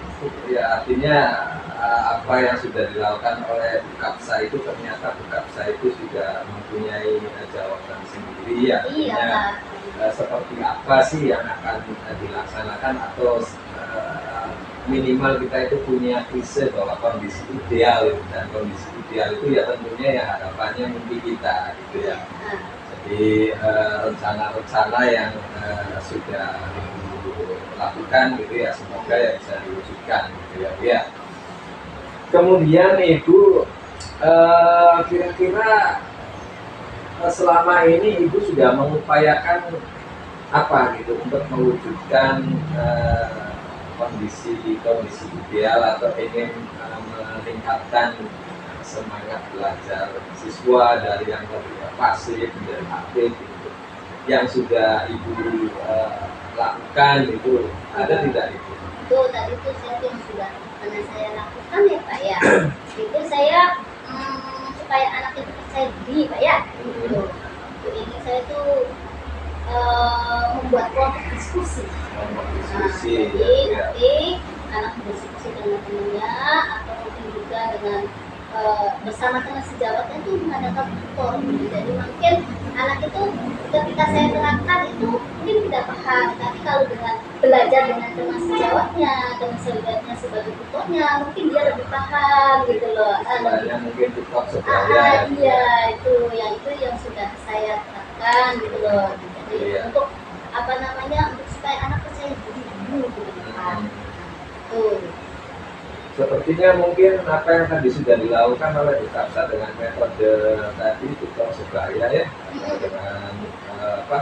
D: Ya artinya apa yang sudah dilakukan oleh Bu Kapsa itu ternyata Bu Kapsa itu sudah mempunyai jawaban sendiri ya. Artinya seperti apa sih yang akan dilaksanakan atau minimal kita itu punya klise bahwa kondisi ideal dan kondisi ideal itu ya tentunya ya harapannya mimpi kita gitu ya. Jadi rencana-rencana yang sudah dilakukan gitu ya semoga ya bisa diwujudkan gitu ya. Kemudian Ibu kira-kira selama ini ibu sudah mengupayakan apa gitu untuk mewujudkan kondisi ideal atau ingin meningkatkan semangat belajar siswa dari yang tadinya pasif menjadi aktif gitu. Yang sudah ibu lakukan itu ada tidak itu?
C: Itu tadi itu saya yang sudah pernah saya lakukan ya Pak ya. Itu saya supaya anak itu percaya diri Pak ya. Gitu. Ini saya tuh membuat kelompok diskusi. Jadi nanti anak berdiskusi dengan temannya atau mungkin juga dengan bersama teman sejawatnya itu mengadakan tutor. Jadi mungkin anak itu ketika saya terangkan itu mungkin tidak paham, tapi kalau dengan belajar dengan teman sejawatnya, teman sejawatnya sebagai tutornya, mungkin dia lebih paham gitu loh.
D: Mungkin tutor sebaya.
C: Iya itu yang sudah saya terapkan gitu loh. Jadi untuk apa namanya untuk supaya anak percaya diri dulu gitu kan. Tuh.
D: Sepertinya mungkin apa yang tadi sudah dilakukan oleh Bu Kapsa dengan metode tadi tutor sebaya ya, dengan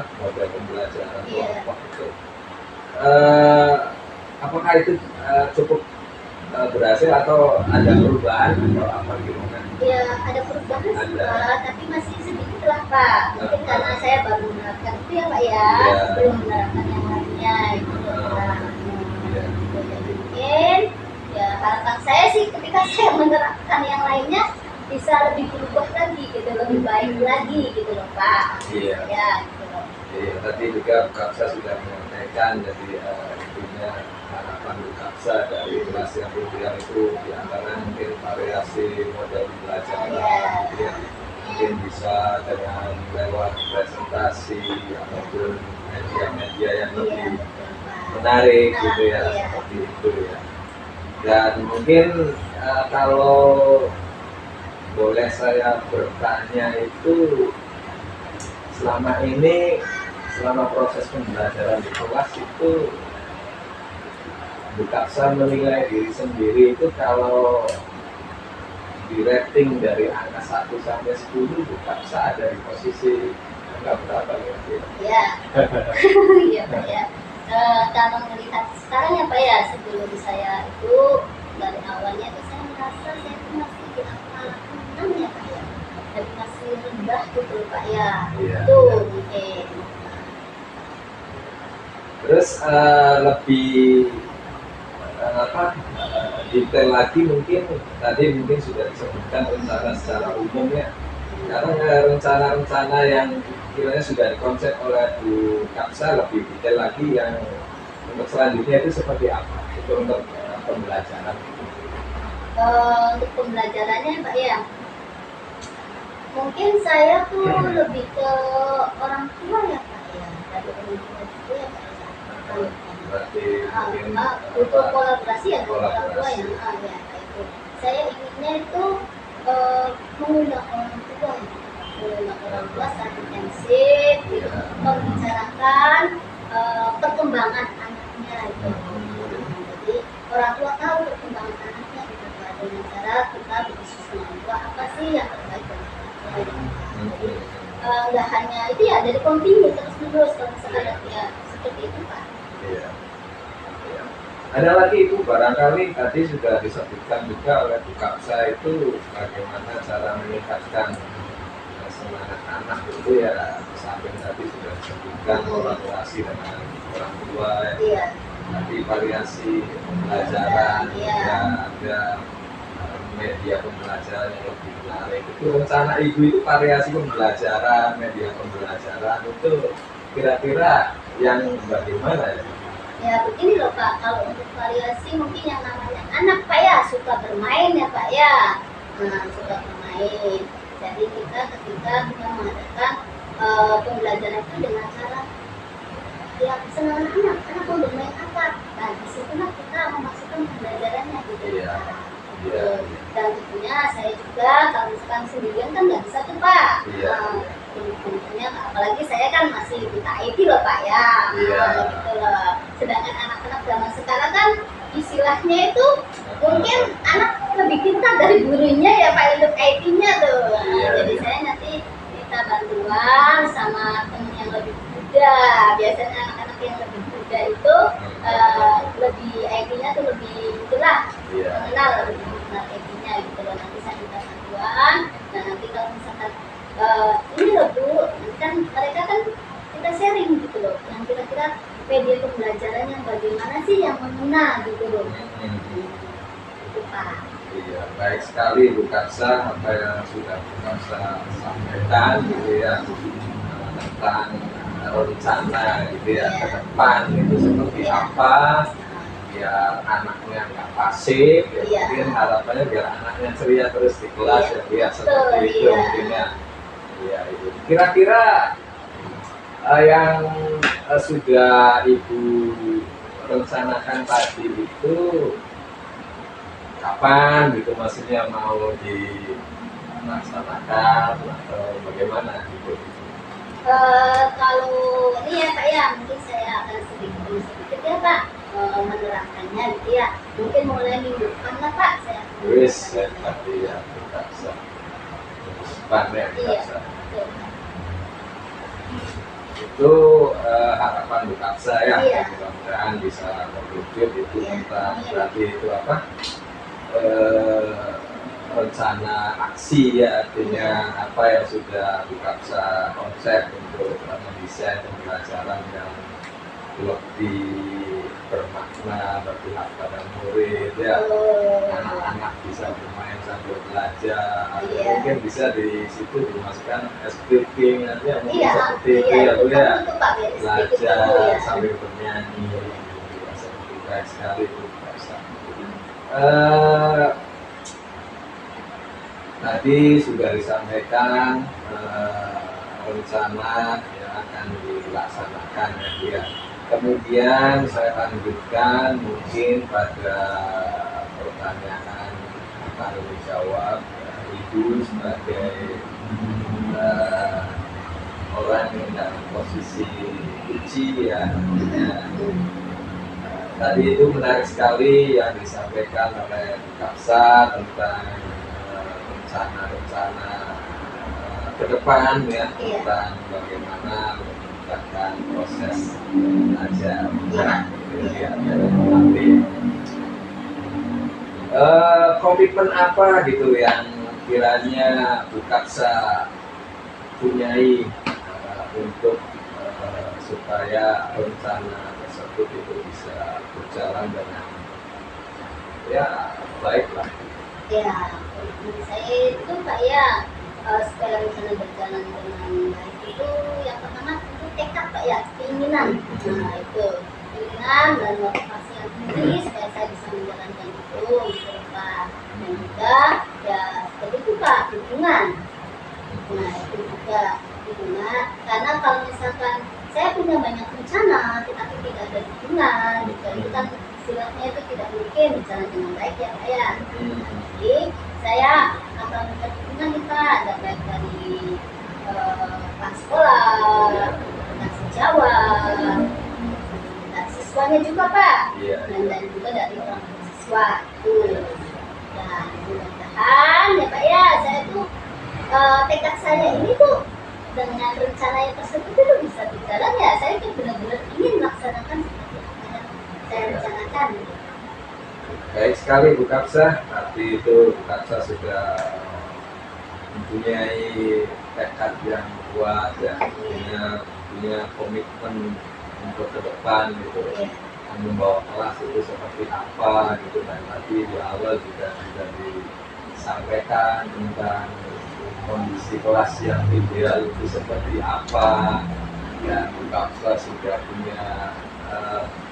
D: model pembelajaran kelompok itu, apakah itu cukup berhasil atau ada perubahan atau apa gimana?
C: Ya ada perubahan sih Pak, tapi masih sedikit lah Pak. Mungkin karena saya baru menerapkan itu ya Pak ya, belum menerapkan yang lainnya itu Pak. Jadi mungkin ya harapan saya sih ketika saya menerapkan yang lainnya bisa lebih berubah lagi gitu, lebih baik lagi gitu loh Pak.
D: Iya.
C: Ya gitu loh.
D: Iya, tadi juga Bu Kapsa sudah menyampaikan jadi intinya harapan Bu Kapsa dari kelas yang ideal itu diantara mungkin variasi model pembelajaran, kemudian mungkin bisa dengan lewat presentasi ataupun media-media yang lebih menarik gitu ya, seperti itu ya. Dan mungkin kalau boleh saya bertanya itu selama proses pembelajaran di kelas itu Bu Kapsa menilai diri sendiri itu kalau di rating dari angka 1 sampai 10 Bu Kapsa ada di posisi angka berapa ya?
C: Iya. Iya Pak ya. Kalau melihat sekarang ya Pak ya, sebelum saya itu dari awalnya itu saya merasa saya itu masih di angka 6 ya Pak ya, jadi masih rendah gitu Pak ya. Itu mungkin.
D: Terus lebih detail lagi mungkin tadi mungkin sudah disebutkan rencana secara umum ya. Sekarang rencana-rencana yang kiranya sudah dikonsep oleh Bu Kapsa lebih detail lagi yang untuk selanjutnya itu seperti apa? Itu untuk pembelajaran.
C: Untuk pembelajarannya Pak ya, mungkin saya tuh lebih ke orang tua ya Pak ya, dari orang tua itu ya Pak ya.
D: Berarti
C: untuk kolaborasi ya orang tua ya, ya itu. Saya inginnya itu mengundang orang tua secara intensif, gitu, membicarakan perkembangan anaknya itu. Jadi orang tua tahu perkembangan anaknya gitu, dengan cara kita berdiskusi dengan orang tua apa sih yang terbaik bagi anaknya. Jadi nggak hanya itu ya, dari kontinu terus menerus kalau misalkan ya seperti itu Pak.
D: Iya. Ada lagi itu barangkali tadi sudah disebutkan juga oleh Bu Kapsa itu bagaimana cara meningkatkan semangat anak itu ya, samping tadi sudah disebutkan kolaborasi dengan orang tua ya. Tadi variasi pembelajaran juga ada media pembelajaran yang lebih menarik. Itu rencana ibu itu variasi pembelajaran, media pembelajaran itu kira-kira yang bagaimana ya?
C: Ya begini loh Pak, kalau untuk variasi mungkin yang namanya anak Pak ya suka bermain ya Pak ya. Nah suka bermain. Jadi kita ketika kita mengadakan pembelajaran itu dengan cara ya senang anak mau bermain apa. Nah disitulah kita memasukkan pembelajarannya gitu. Dan tentunya saya juga kalau misalkan sendirian kan nggak bisa tuh Pak. Tentunya apalagi saya kan masih buta IT loh Pak ya. Gitu loh. Sedangkan anak-anak zaman sekarang kan istilahnya itu mungkin anak lebih pintar dari gurunya ya Pak untuk IT-nya tuh. Jadi saya nanti minta minta bantuan sama temen yang lebih muda. Biasanya anak-anak yang lebih muda itu lebih IT-nya tuh lebih itulah
D: Iya.
C: mengenal lebih mengenal IT-nya gitu loh. Nanti saya minta bantuan. Nah nanti kalau misalkan ini loh Bu, nanti kan mereka kan kita sharing gitu loh. Yang kira-kira media pembelajaran yang bagaimana sih yang mengena gitu loh. Itu Pak.
D: Iya, baik sekali Bu Kapsa apa yang sudah Bu Kapsa sampaikan gitu ya tentang rencana gitu ya ke depan itu seperti apa biar anaknya nggak pasif ya
C: Iya.
D: mungkin harapannya biar anaknya ceria terus di kelas
C: Iya.
D: ya biar seperti
C: Betul,
D: itu
C: iya.
D: mungkin ya. Iya itu. Kira-kira yang sudah Ibu rencanakan tadi itu kapan gitu maksudnya mau dilaksanakan atau bagaimana gitu?
C: Kalau ini ya Pak ya, mungkin saya akan sedikit ya Pak menerangkannya gitu ya. Mungkin mulai minggu depan lah Pak saya.
D: Wis tadi ya kita bisa pandai
C: Iya.
D: bisa
C: Betul.
D: itu harapan Bu Kapsa ya
C: Iya.
D: mudah-mudahan bisa terwujud itu
C: Iya.
D: tentang berarti itu apa rencana aksi ya artinya apa yang sudah Bu Kapsa konsep untuk mendesain pembelajaran yang lebih bermakna berpihak pada murid ya anak-anak bisa bermain sambil belajar atau
C: Iya.
D: mungkin bisa di situ dimasukkan SPP nanti mungkin
C: Iya,
D: seperti itu
C: iya,
D: ya Bu ya
C: itu Pak ya.
D: belajar
C: Ya.
D: sambil bernyanyi seperti baik sekali Bu Kapsa. Tadi sudah disampaikan rencana yang akan dilaksanakan ya. Kemudian saya lanjutkan mungkin pada pertanyaan tanya jawab Ibu sebagai orang yang dalam posisi uji ya. Tadi itu menarik sekali yang disampaikan oleh Bu Kapsa tentang rencana-rencana ke depan ya tentang bagaimana meningkatkan proses belajar ya, nanti komitmen apa gitu yang kiranya Bu Kapsa punyai untuk supaya rencana tersebut itu bisa berjalan dengan ya baiklah.
C: Ya, menurut saya itu Pak ya, supaya rencana berjalan dengan baik itu yang pertama itu tekad Pak ya, keinginan. Nah itu keinginan dan motivasi yang tinggi supaya saya bisa menjalankan itu gitu Pak. Dan juga ya seperti itu Pak, dukungan. Nah itu juga dukungan, karena kalau misalkan saya punya banyak rencana tetapi tidak ada dukungan, gitu, itu kan istilahnya itu tidak mungkin berjalan dengan baik ya Pak ya. Jadi saya akan minta dukungan nih Pak, ada baik dari Pak sekolah, dan sejawat, dan siswanya juga Pak, dan juga dari orang tua siswa tuh. Dan mudah-mudahan ya Pak ya, saya tuh tekad saya ini tuh dengan rencana yang tersebut itu bisa berjalan ya. Saya tuh benar-benar ingin melaksanakan seperti apa yang saya rencanakan.
D: Baik sekali Bu Kapsa, tapi itu Bu Kapsa sudah mempunyai tekad yang kuat ya, punya komitmen untuk ke depan gitu, membawa kelas itu seperti apa gitu. Dan tadi di awal juga sudah disampaikan tentang kondisi kelas yang ideal itu seperti apa ya. Bu Kapsa sudah punya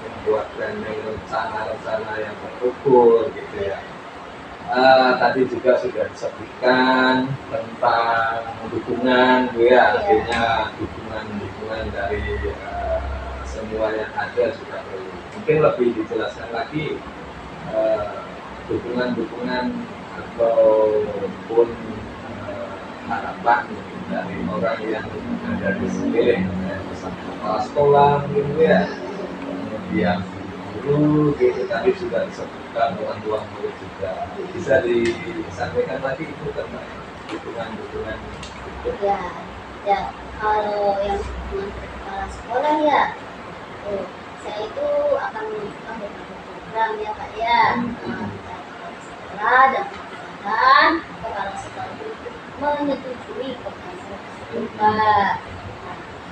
D: membuat planning rencana-rencana yang terukur gitu ya. Tadi juga sudah disebutkan tentang dukungan Bu ya, artinya dukungan dari semua yang ada sudah perlu. Mungkin lebih dijelaskan lagi dukungan ataupun harapan dari orang yang ada di sekeliling, bersama kepala sekolah gitu ya, kemudian guru gitu. Tadi sudah disebutkan orang tua murid juga. Bisa disampaikan lagi itu tentang dukungan itu.
C: Ya, Ya kalau yang dengan kepala sekolah ya, saya itu akan menunjukkan beberapa program ya Pak ya, kepala sekolah dan kemudian kepala sekolah itu menyetujui program saya tersebut Pak.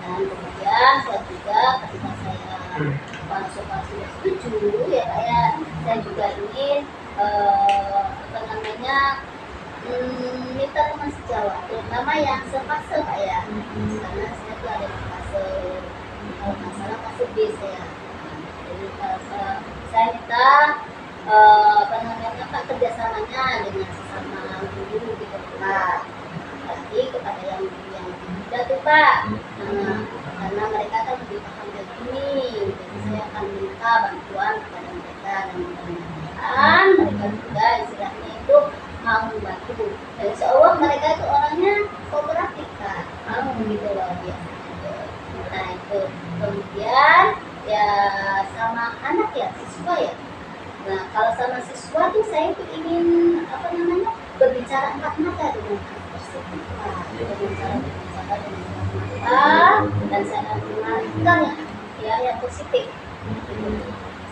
C: Dan kemudian saya juga ketika saya kepala sekolah sudah setuju ya Pak ya, saya juga ingin apa namanya minta teman sejawat, terutama yang sefase Pak ya, karena saya tuh ada di fase kalau nggak salah fase B saya. Jadi saya minta apa namanya Pak kerjasamanya dengan sesama guru gitu Pak. Berarti kepada yang lebih muda tuh Pak, karena mereka kan lebih paham dari ini, jadi saya akan minta bantuan kepada mereka dan mudah-mudahan mereka juga istilahnya itu mau membantu. Dan insya Allah mereka itu orangnya kooperatif Pak, mau gitu loh biasa. Nah itu kemudian ya sama anak ya siswa ya. Nah kalau sama siswa tuh saya tuh ingin apa namanya berbicara empat mata dengan anak tersebut Pak. Berbicara dengan empat mata dan saya mengarahkan yang positif.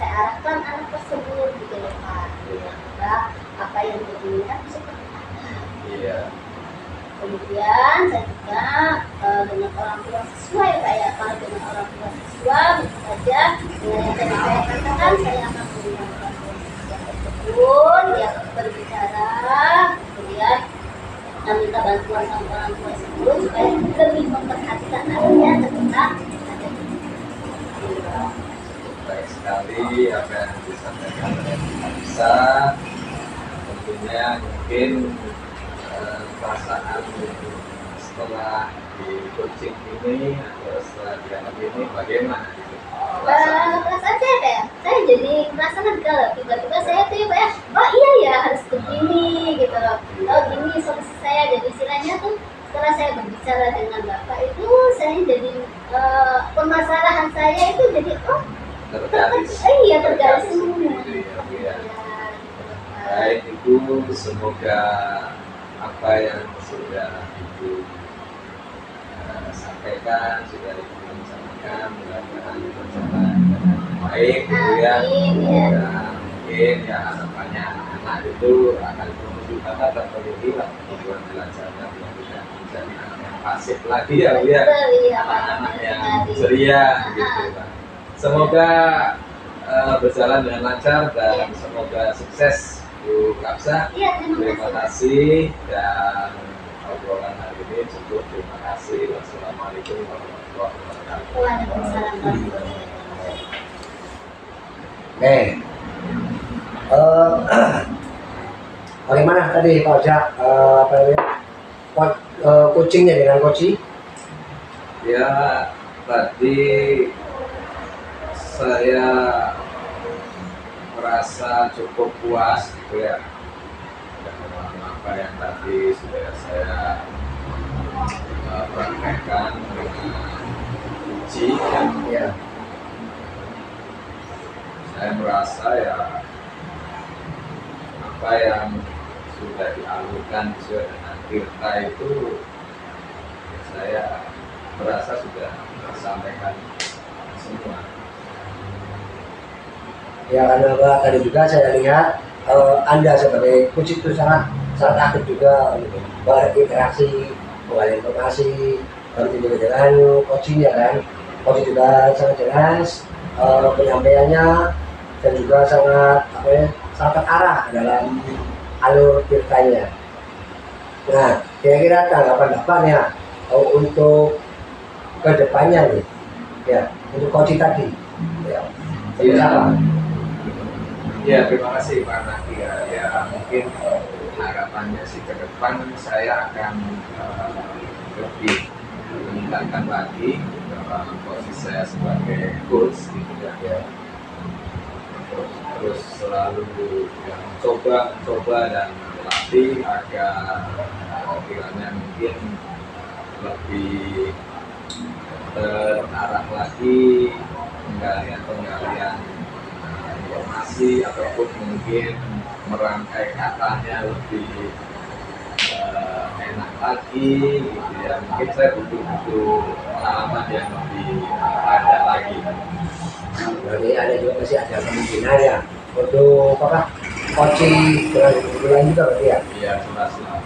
C: Saya arahkan anak tersebut gitu loh Pak. Apa yang diinginkan seperti apa.
D: Iya.
C: Kemudian saya juga dengan orang tua siswa ya Pak ya, kalau dengan orang tua siswa bisa saja dengan yang tadi saya katakan saya akan menggunakan yang tersebut yang berbicara, kemudian minta bantuan sama orang tua tersebut supaya lebih memperhatikan anaknya ketika ada di
D: Baik sekali apa yang disampaikan oleh Pak Isa. Tentunya mungkin perasaan setelah di coaching ini atau setelah dialog ini bagaimana?
C: perasaan saya kayak saya jadi merasa lega loh, tiba-tiba saya tuh ya oh iya ya harus begini gitu loh, oh gini solusi saya. Jadi istilahnya tuh setelah saya berbicara dengan Bapak itu saya jadi permasalahan saya itu jadi iya tergali semua.
D: Baik Ibu, semoga apa yang sudah Ibu sampaikan, sudah Ibu sampaikan, mudah-mudahan berjalan dengan baik, Ibu ya. Mungkin ya harapannya anak itu akan menuju kata terpenuhi lah tujuan belajarnya, biar tidak menjadi anak yang pasif lagi ya, Bu ya. Anak-anak yang ceria gitu Pak. Semoga berjalan dengan lancar dan semoga sukses Bu Kapsa. Terima kasih dan obrolan hari ini cukup. Terima kasih. Wassalamualaikum warahmatullahi wabarakatuh.
C: Waalaikumsalam warahmatullahi wabarakatuh.
A: Bagaimana tadi Pak Ojak apa namanya coachingnya dengan coach?
D: Ya tadi saya merasa cukup puas gitu ya dengan apa yang tadi sudah saya praktekkan dengan uji
A: Ya.
D: Saya merasa ya apa yang sudah dialurkan sesuai dengan Tirta itu saya merasa sudah tersampaikan semua.
A: Ya karena Pak tadi juga saya lihat Anda sebagai coach itu sangat aktif juga gitu. Berinteraksi, mengalih informasi, nanti juga dengan coachingnya kan. Coach juga sangat jelas penyampaiannya dan juga sangat sangat terarah dalam alur ceritanya. Nah, kira-kira tanggapan Bapaknya untuk kedepannya nih, ya untuk coach tadi, ya. Sama.
D: Ya, terima kasih Pak Naki ya. Mungkin harapannya sih ke depan saya akan lebih meningkatkan lagi posisi saya sebagai coach gitu ya. Terus selalu ya, mencoba dan melatih agar kiranya mungkin lebih terarah lagi penggalian informasi ataupun mungkin merangkai katanya lebih enak lagi gitu ya. Mungkin saya butuh pengalaman yang lebih ada lagi.
A: Berarti ada juga masih ada kemungkinan ya untuk apa coaching dengan bulan juga berarti ya.
D: Iya, jelas lah.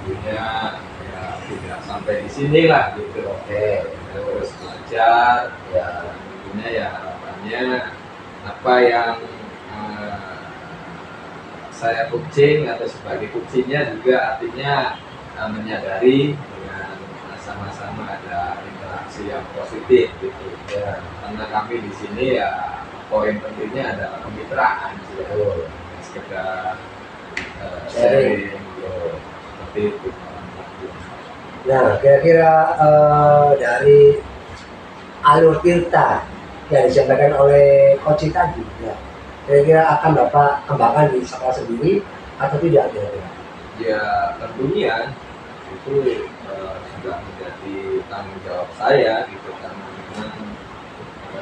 D: Tentunya ya tidak sampai di sini lah gitu.
A: Oke.
D: Terus belajar,
A: Ya.
D: tentunya ya harapannya apa yang saya coaching atau sebagai coachingnya juga artinya menyadari dengan sama-sama ada interaksi yang positif gitu ya. Karena kami di sini ya poin pentingnya adalah kemitraan sih, ya.
A: Betul.
D: Sekedar
A: Sharing.
D: sharing gitu. Seperti itu.
A: Nah, kira-kira dari alur tirta yang disampaikan oleh coach tadi, ya, kira-kira akan Bapak kembangkan di sekolah sendiri atau tidak kira-kira?
D: Ya tentunya itu sudah menjadi tanggung jawab saya gitu karena memang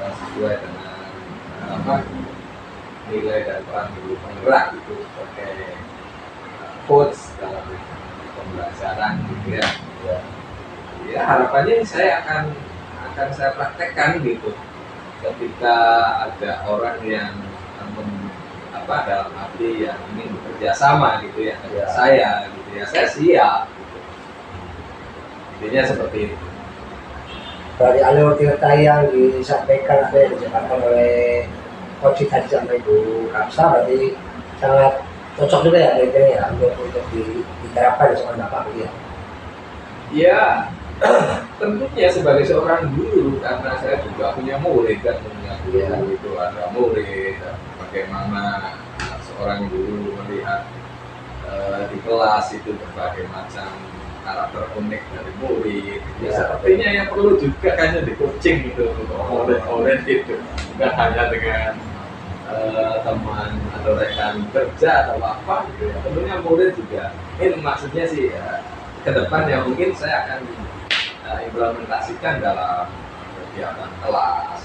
D: sesuai dengan apa nilai dan peran guru penggerak itu sebagai coach dalam pembelajaran gitu ya. Ya harapannya saya akan saya praktekkan gitu ketika ada orang yang dalam arti yang ingin bekerja sama gitu ya dengan saya gitu ya, saya siap gitu. Intinya seperti itu.
A: Dari alur tirta yang disampaikan atau yang dijabarkan oleh coach tadi sama Ibu Kapsa berarti sangat cocok juga ya kira-kira ya untuk diterapkan di sekolah Bapak gitu ya.
D: Ya tentunya sebagai seorang guru karena saya juga punya murid kan, punya guru itu ada murid, bagaimana seorang guru melihat di kelas itu berbagai macam karakter unik dari murid. Ya sepertinya yang perlu juga kayaknya di coaching gitu murid-murid itu bukan hanya dengan teman atau rekan kerja atau apa gitu ya. Tentunya murid juga ini maksudnya sih ke depan yang mungkin saya akan implementasikan dalam kegiatan kelas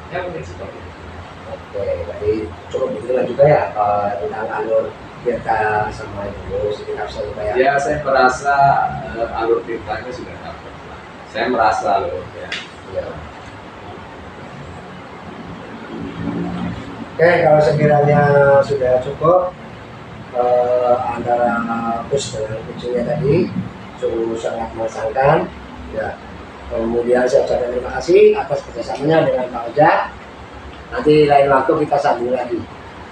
D: ya mungkin seperti itu.
A: Oke, berarti cukup diterima juga ya tentang alur tirta sama Ibu Siti Kapsa juga ya.
D: Ya saya merasa alur tirtanya sudah dapat. Saya merasa loh ya.
A: Ya. Oke, kalau sekiranya sudah cukup antara Gus dengan kucingnya tadi sungguh sangat mengesankan. Ya. Kemudian saya ucapkan terima kasih atas kerjasamanya dengan Pak Ojak. Nanti lain waktu kita sambung lagi.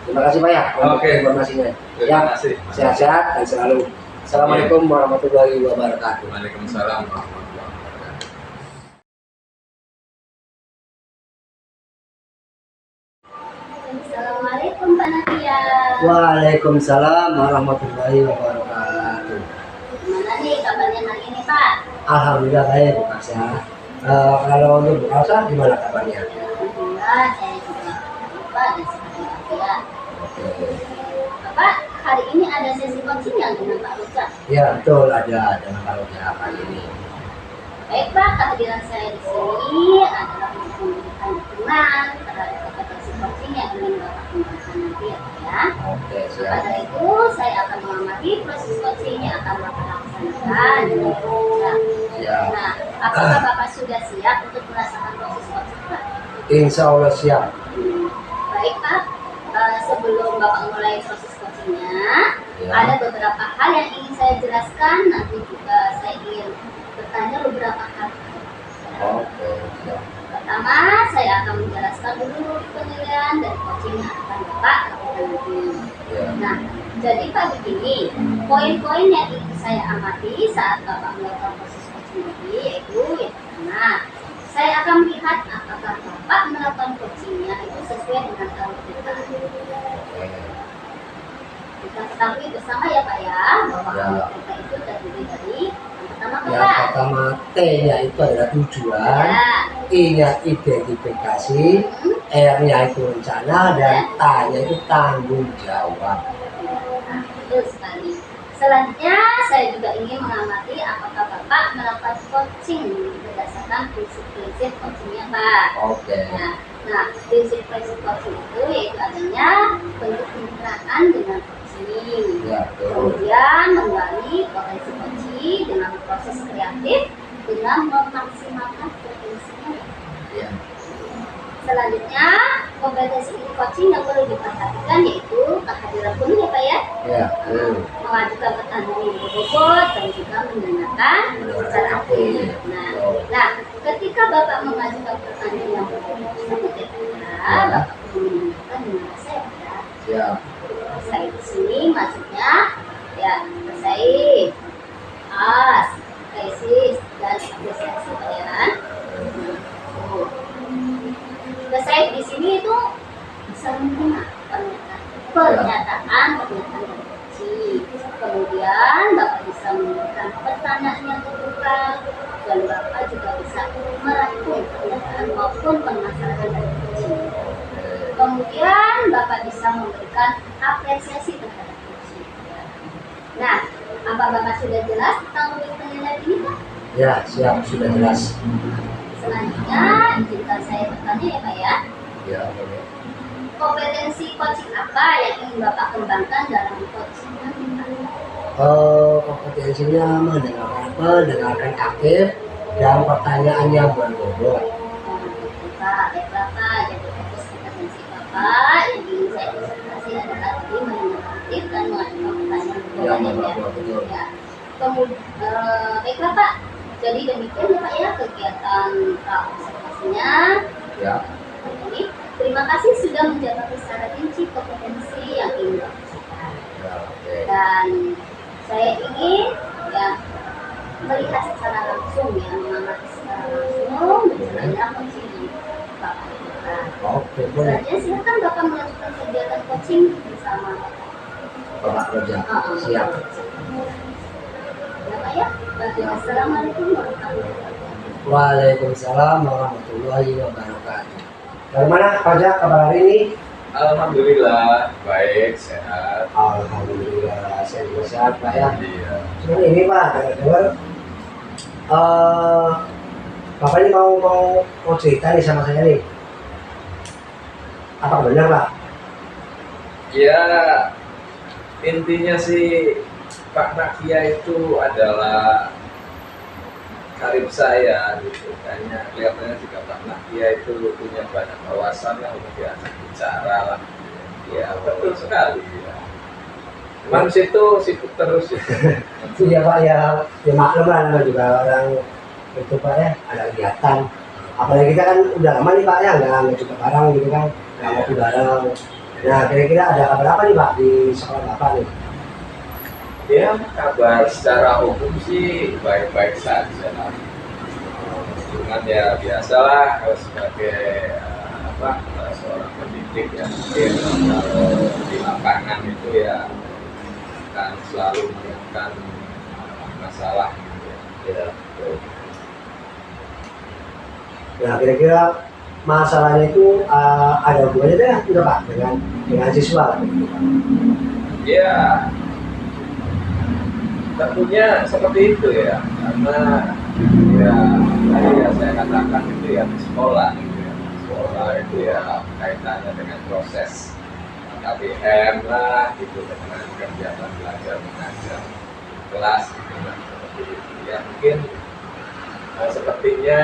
A: Terima kasih Pak ya untuk informasinya.
D: Terima kasih.
A: Sehat-sehat dan selalu. Assalamualaikum warahmatullahi wabarakatuh.
D: Waalaikumsalam warahmatullahi wabarakatuh.
C: Assalamualaikum Pak Nadia.
A: Waalaikumsalam warahmatullahi wabarakatuh.
C: Gimana nih kabarnya hari ini Pak?
A: Alhamdulillah baik Bu Kapsa. Kalau untuk Bu Kapsa gimana kabarnya?
C: Alhamdulillah saya juga lupa dan sehat ya.
A: Oke.
C: Bapak, hari ini ada sesi coaching yang dengan Pak Ojak.
A: Ya betul ada dengan Pak Ojak kali ini.
C: Baik Pak, kehadiran saya di sini adalah untuk memberikan dukungan terhadap kompetensi coaching yang ingin Bapak kembangkan nanti ya Pak ya.
A: Oke siap.
C: Pada itu saya akan mengamati proses coaching yang akan Bapak laksanakan dengan Pak Ojak.
A: Siap.
C: Nah, apakah Bapak sudah siap untuk merasakan proses coaching Pak?
A: Insya Allah siap.
C: Baik Pak, sebelum Bapak mulai proses coachingnya,
A: Ya.
C: ada beberapa hal yang ingin saya jelaskan. Nanti juga saya ingin bertanya beberapa hal.
A: Oke siap.
C: Pertama, saya akan menjelaskan dulu penilaian dan coaching yang akan Bapak lakukan nanti.
A: Ya.
C: Nah, jadi Pak begini, poin-poin yang ingin saya amati saat Bapak melakukan proses coaching ini yaitu yang pertama, saya akan melihat apakah Bapak melakukan coachingnya itu sesuai dengan alur tirta.
A: Oke.
C: Kita ketahui bersama ya Pak ya, bahwa
A: Ya.
C: alur tirta itu terdiri dari yang pertama
A: Yang
C: Bapak.
A: pertama T-nya itu adalah tujuan,
C: Ya.
A: I-nya identifikasi, R-nya itu rencana, dan T-nya itu tanggung jawab.
C: Nah, betul sekali. Selanjutnya, saya juga ingin mengamati apakah Bapak melakukan coaching berdasarkan prinsip-prinsip coachingnya Pak.
A: Oke.
C: Nah, prinsip-prinsip coaching itu yaitu adanya bentuk kemitraan dengan coaching.
A: Ya, betul.
C: Kemudian menggali potensi coaching dengan proses kreatif dengan memaksimalkan potensinya.
A: Ya.
C: Selanjutnya, kompetensi coaching yang perlu diperhatikan yaitu kehadiran guru ya Pak ya,
A: Ya.
C: mengajukan pertanyaan yang berbobot dan juga mendengarkan secara aktif. Nah, ketika Bapak mengajukan pertanyaan yang berbobot tersebut ya Pak ya, Bapak perlu mendengarkan dengan rasa yang berat.
A: Ya.
C: Saya di sini maksudnya ya selesai, as, tesis dan apresiasi Pak ya. Selesai di sini itu bisa menerima pernyataan dari coaching. Kemudian Bapak bisa memberikan pertanyaan yang terbuka dan Bapak juga bisa merangkum pernyataan maupun permasalahan dari coaching. Kemudian Bapak bisa memberikan apresiasi terhadap coaching. Nah, apa Bapak sudah jelas tentang topik penilaian ini Pak?
A: Ya, siap, sudah jelas.
C: Selanjutnya, izinkan saya bertanya ya Pak ya.
A: Ya, boleh.
C: Kompetensi coaching apa yang ingin Bapak kembangkan dalam coaching nanti Pak?
A: Kompetensinya mendengarkan aktif dan pertanyaan yang berbobot.
C: Baik Bapak, jadi fokus kompetensi Bapak yang ingin saya presentasi adalah tadi mendengar aktif dan mengajukan pertanyaan
A: Ya,
C: berbobot
A: betul.
C: ya. Kemudian, baik Bapak, jadi demikian ya Pak ya kegiatan observasinya.
A: Ya.
C: Ini terima kasih sudah menjabarkan secara rinci kompetensi yang ingin Bapak sampaikan.
A: Ya, oke.
C: Dan saya ingin ya melihat secara langsung ya, mengamati secara langsung bagaimana coaching yang Bapak lakukan.
A: Oke, boleh.
C: Selanjutnya silakan Bapak melanjutkan kegiatan coaching bersama
A: Bapak kerja. Siap.
C: ya Pak ya. Baik, assalamualaikum warahmatullahi wabarakatuh.
A: Waalaikumsalam warahmatullahi wabarakatuh. Dari mana kerja kabar hari ini?
D: Alhamdulillah baik, sehat.
A: Alhamdulillah, saya juga sehat Pak ya.
D: Iya.
A: Cuman ini Pak, dengar Bapak ini mau cerita nih sama saya nih. Apa benar Pak?
D: Ya, intinya sih Pak Nakia itu adalah karib saya gitu. Kelihatannya juga Pak Nakia itu punya banyak wawasan yang kemudian bicara lah. Ya betul sekali ya. Cuman situ sibuk terus ya.
A: Iya Pak ya, ya maklum lah namanya juga orang itu Pak ya, ada kegiatan. Apalagi kita kan udah lama nih Pak ya, nggak juga bareng gitu kan, nggak ngopi bareng. Nah kira-kira ada kabar apa nih Pak di sekolah Bapak nih?
D: Ya kabar secara umum sih baik-baik saja lah. Cuman ya biasalah kalau sebagai seorang pendidik ya mungkin kalau di lapangan itu ya akan selalu menemukan masalah gitu ya.
A: Nah kira-kira masalahnya itu ada hubungannya dengan Pak dengan siswa gitu Pak?
D: Ya tentunya seperti itu ya, karena ya tadi ya saya katakan itu ya di sekolah gitu ya. Sekolah itu ya kaitannya dengan proses KBM lah gitu, dengan kegiatan belajar mengajar kelas gitu kan, seperti itu ya. Mungkin sepertinya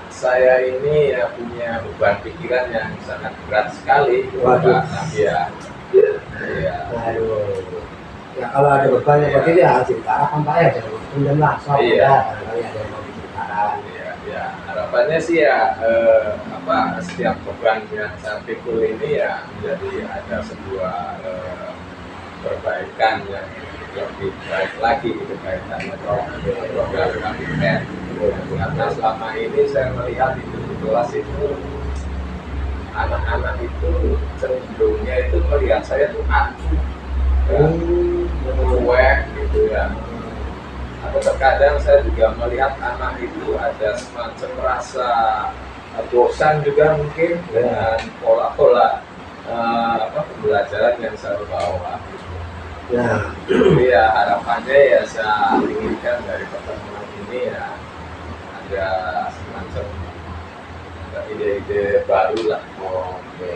D: saya ini ya punya beban pikiran yang sangat berat sekali gitu, Pak Nakia. Ya.
A: Aduh. Ya kalau ada beban yang seperti itu ya harus diutarakan Pak ya, jangan pendam lah soal ya, barangkali ada yang mau diutarakan.
D: Ya harapannya sih ya setiap program yang saya pikul ini ya menjadi ada sebuah perbaikan yang lebih baik lagi gitu kaitannya program kabinet. Karena selama ini saya melihat itu di kelas itu anak-anak itu cenderungnya itu melihat saya tuh acuh, cuek gitu ya. Atau terkadang saya juga melihat anak itu ada semacam rasa bosan juga mungkin dengan pola-pola pembelajaran yang saya bawa.
A: Nah,
D: Jadi ya harapannya ya saya inginkan dari pertemuan ini ya ada semacam ide-ide baru lah.
A: oke.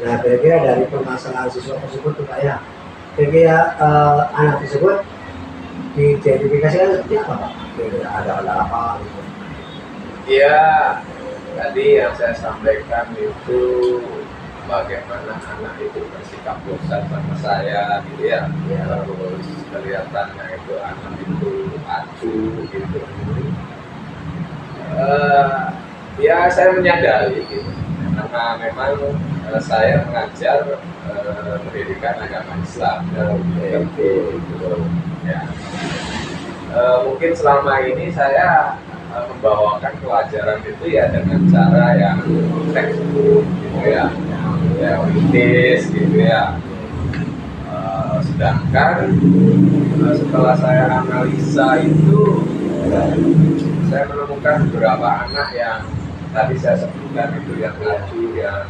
A: Nah kira-kira dari permasalahan siswa tersebut tuh Pak ya, kira-kira anak tersebut diidentifikasikan seperti apa Pak? Kira-kira ada apa gitu?
D: Ya, tadi yang saya sampaikan itu bagaimana anak itu bersikap bosan sama saya gitu ya. Terus kelihatannya itu anak itu acuh gitu. Ya saya menyadari gitu. Karena memang saya mengajar pendidikan agama Islam gitu. Ya. Mungkin selama ini saya membawakan pelajaran itu ya dengan cara yang tekstur gitu ya, teoritis gitu ya. Sedangkan setelah saya analisa itu, saya menemukan beberapa anak yang tadi saya sebutkan itu yang acuh, yang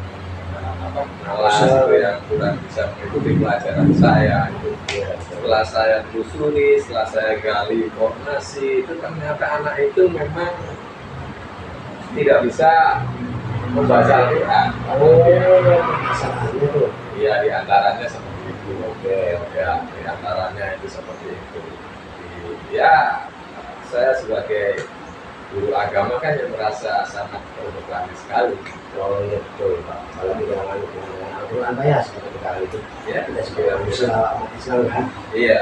D: malas, itu yang kurang bisa mengikuti pelajaran saya. Setelah saya telusuri, setelah saya gali informasi, itu ternyata anak itu memang tidak bisa membaca Al-Quran.
A: Masalahnya tuh.
D: Iya, diantaranya seperti itu. Ya, diantaranya itu seperti itu. Ya, saya sebagai guru agama kan yang merasa sangat terbebani sekali.
A: Oh iya betul Pak. Kalau di dalam Al-Quran Pak ya seperti kali itu.
D: Ya,
A: Kita sebagai manusia Islam kan.
D: iya.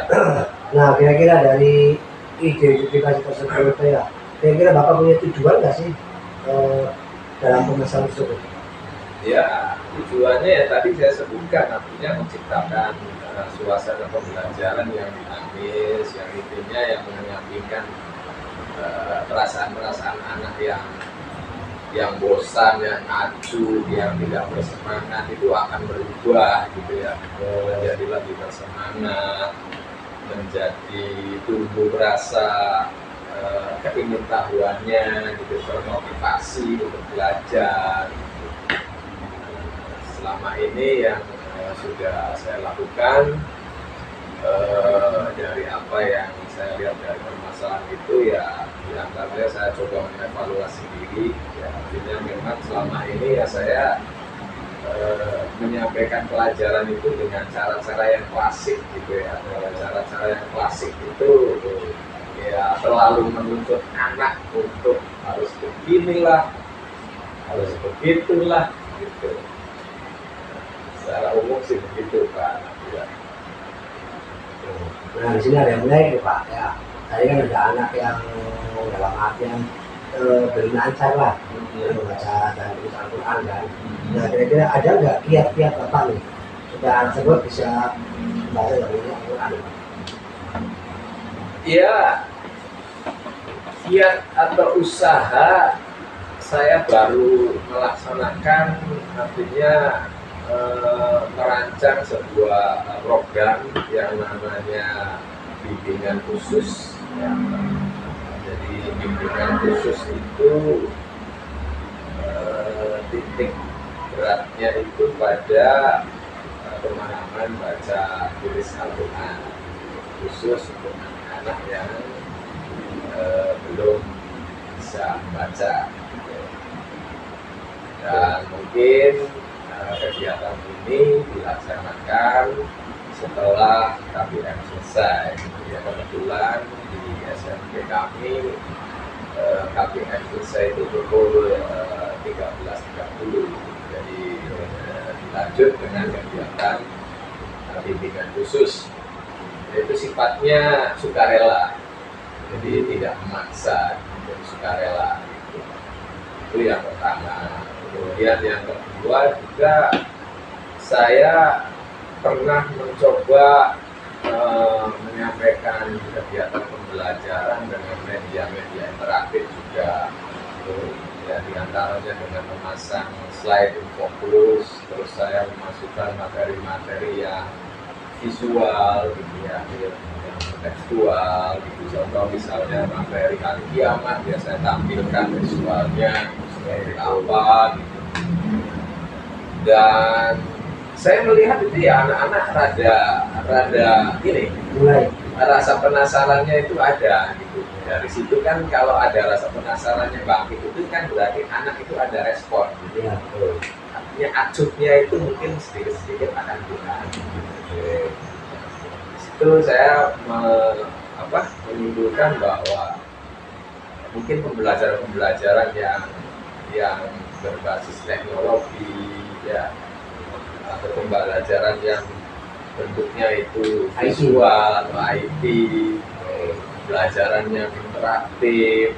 A: Nah kira-kira dari identifikasi tersebut Pak ya, kira-kira Bapak punya tujuan nggak sih dalam pemasaran tersebut?
D: Ya, tujuannya ya tadi saya sebutkan, artinya menciptakan suasana pembelajaran yang dinamis, yang intinya yang menyampingkan perasaan-perasaan anak yang bosan, yang acuh, yang tidak bersemangat itu akan berubah gitu ya, menjadi lebih bersemangat, menjadi tumbuh rasa keingintahuannya, gitu, termotivasi untuk belajar. Selama ini yang sudah saya lakukan dari apa yang saya lihat dari permasalahan itu ya, diantaranya saya coba mengevaluasi diri ya, artinya memang selama ini ya saya menyampaikan pelajaran itu dengan cara-cara yang klasik gitu ya. Cara-cara yang klasik itu ya terlalu menuntut anak untuk harus beginilah, harus begitulah gitu. Secara umum sih begitu Pak. Ya.
A: Nah di sini ada yang menarik Pak ya. Tadi kan ada anak yang dalam artian berlancar lah membaca dan tulis Al-Quran kan. Nah kira-kira ada nggak kiat-kiat Bapak nih supaya anak tersebut bisa membaca dan tulis Al-Quran?
D: Ya, kiat atau usaha saya baru melaksanakan, artinya merancang sebuah program yang namanya bimbingan khusus ya. Jadi bimbingan khusus itu titik beratnya itu pada pemahaman baca tulis Al-Quran khusus untuk anak-anak yang belum bisa membaca. Dan mungkin kegiatan ini dilaksanakan setelah KBM selesai. Ya, kebetulan di SMP kami KBM selesai itu pukul 13.30. Jadi dilanjut dengan kegiatan bimbingan khusus. Itu sifatnya sukarela, jadi tidak memaksa, jadi sukarela. Itu yang pertama. Kemudian yang kedua juga saya pernah mencoba menyampaikan kegiatan pembelajaran dengan media-media interaktif juga. Ya, diantaranya dengan memasang slide infokus, terus saya memasukkan materi-materi yang visual gitu ya, yang tekstual gitu. Contoh misalnya materi hari kiamat ya saya tampilkan visualnya seperti apa gitu. Dan saya melihat itu ya anak-anak rada ini
A: Mulai
D: rasa penasarannya itu ada gitu. Dari situ kan kalau ada rasa penasarannya bangkit itu kan berarti anak itu ada respon gitu.
A: ya.
D: Artinya acuhnya itu mungkin sedikit-sedikit akan hilang gitu. itu saya menyimpulkan bahwa mungkin pembelajaran yang berbasis teknologi ya, atau pembelajaran yang bentuknya itu visual atau IT, pembelajaran yang interaktif.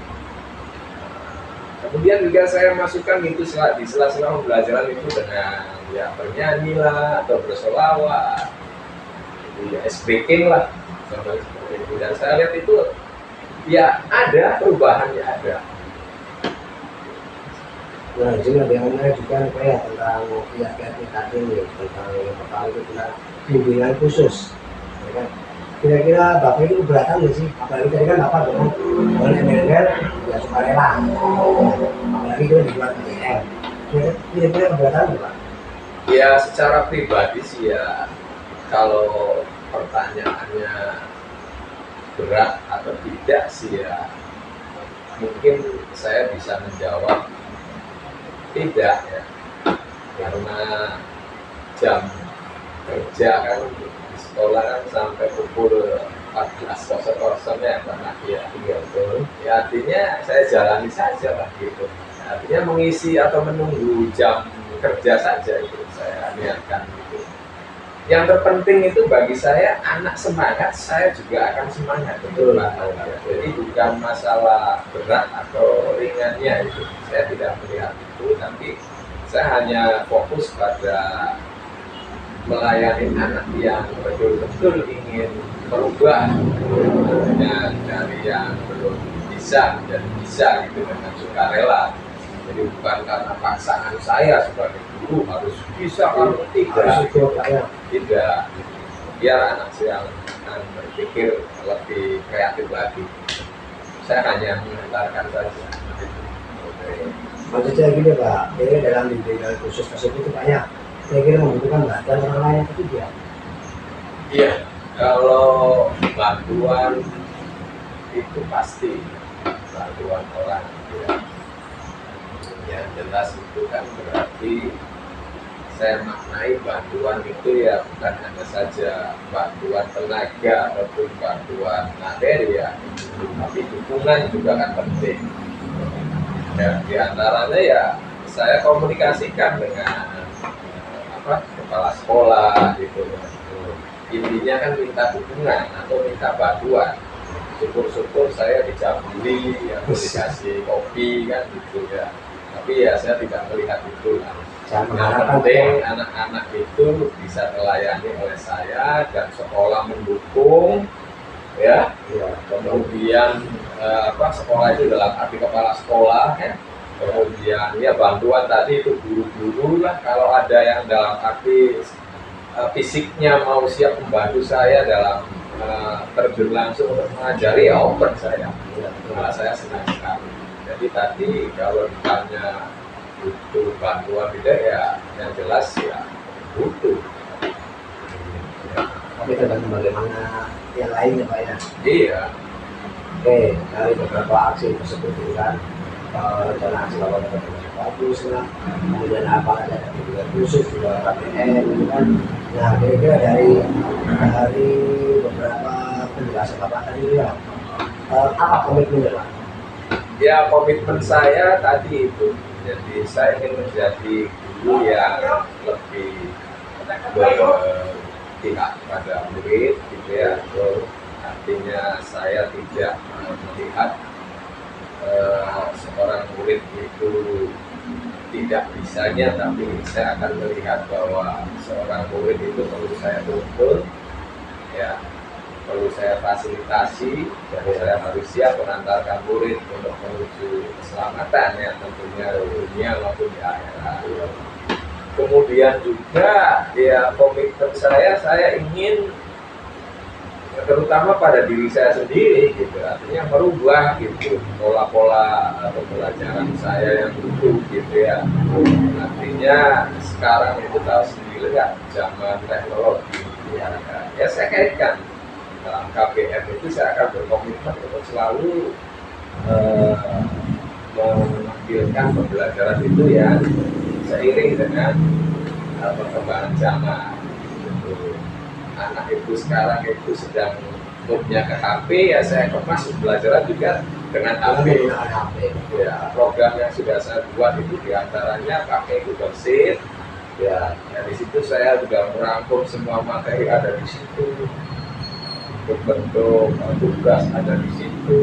D: Kemudian juga saya masukkan itu di sela-sela pembelajaran itu dengan ya bernyanyi lah atau bersolawat, ya speaking lah, contohnya seperti itu. Dan saya lihat itu ya ada perubahannya, ada.
A: Nah, di sini ada yang menarik juga kayak tentang kiat-kiat tadi nih, tentang yang pertama itu tentang bimbingan khusus. Ya kan? Kira-kira Bapak itu keberatan nggak sih? Apalagi tadi kan Bapak dengan oleh manajer ya suka rela. Apalagi itu di luar PTN. Kira-kira keberatan nggak Pak?
D: Ya secara pribadi sih ya, kalau pertanyaannya berat atau tidak sih ya, mungkin saya bisa menjawab tidak ya, karena jam kerja kan di sekolah kan sampai pukul 14.00 ya karena ya betul. Ya artinya saya jalani saja lah gitu. Artinya mengisi atau menunggu jam kerja saja itu saya niatkan gitu. Yang terpenting itu bagi saya anak semangat, saya juga akan semangat, betul Pak. Jadi bukan masalah berat atau ringannya itu, saya tidak melihat itu, tapi saya hanya fokus pada melayani anak yang betul-betul ingin merubah dari yang belum bisa menjadi bisa gitu dengan sukarela. Jadi bukan karena paksaan saya sebagai guru harus bisa, kalau tidak, biar anak saya berpikir lebih kreatif lagi. Saya hanya mengantarkan saja.
A: Maksud saya gini Pak, ini dalam bimbingan khusus tersebut itu banyak kira-kira membutuhkan bantuan orang lain atau tidak?
D: Iya, kalau bantuan itu pasti bantuan orang ya. Yang jelas itu kan berarti saya maknai bantuan itu ya bukan hanya saja bantuan tenaga ataupun bantuan materi ya, tapi dukungan juga kan penting. Dan di antaranya ya saya komunikasikan dengan kepala sekolah gitu. Intinya kan minta dukungan atau minta bantuan. Syukur-syukur saya dicabuli ya, dikasih kopi kan gitu ya. Tapi ya saya tidak melihat itu lah. Yang penting anak-anak itu bisa terlayani oleh saya dan sekolah mendukung ya. Kemudian sekolah itu dalam arti kepala sekolah ya. Kemudian ya bantuan tadi itu guru-guru lah, kalau ada yang dalam arti fisiknya mau siap membantu saya dalam terjun langsung untuk mengajari ya open saya. Nah, saya senang sekali. Jadi tadi kalau ditanya butuh bantuan tidak ya, yang jelas ya butuh.
A: Tapi tergantung bagaimana yang lainnya Pak ya.
D: Iya.
A: Oke, dari beberapa aksi tersebut itu kan rencana aksi lawan bagus lah, kemudian apa ada bimbingan khusus juga KPN gitu kan. Nah kira-kira dari beberapa penjelasan Bapak tadi ya, apa komitmennya Pak?
D: Ya komitmen saya tadi itu, jadi saya ingin menjadi guru yang lebih berpihak pada murid gitu ya. Artinya saya tidak melihat seorang murid itu tidak bisanya, tapi saya akan melihat bahwa seorang murid itu perlu saya tuntun ya, perlu saya fasilitasi, dan saya harus siap mengantarkan murid untuk menuju keselamatan ya, tentunya dunia maupun di akhirat. Kemudian juga ya komitmen saya ingin terutama pada diri saya sendiri gitu, artinya merubah gitu pola-pola pembelajaran saya yang dulu gitu ya. Artinya sekarang itu tahu sendiri kan zaman teknologi ya saya kaitkan dalam KBM itu saya akan berkomitmen untuk selalu menampilkan pembelajaran itu ya seiring dengan perkembangan zaman gitu. anak itu sekarang itu sedang moodnya ke HP, ya saya kemas pembelajaran juga dengan HP.
A: Menggunakan HP.
D: Ya, program yang sudah saya buat itu diantaranya pakai Google Sheet. Ya, di situ saya sudah merangkum semua materi ada di situ. Bentuk tugas ada di situ.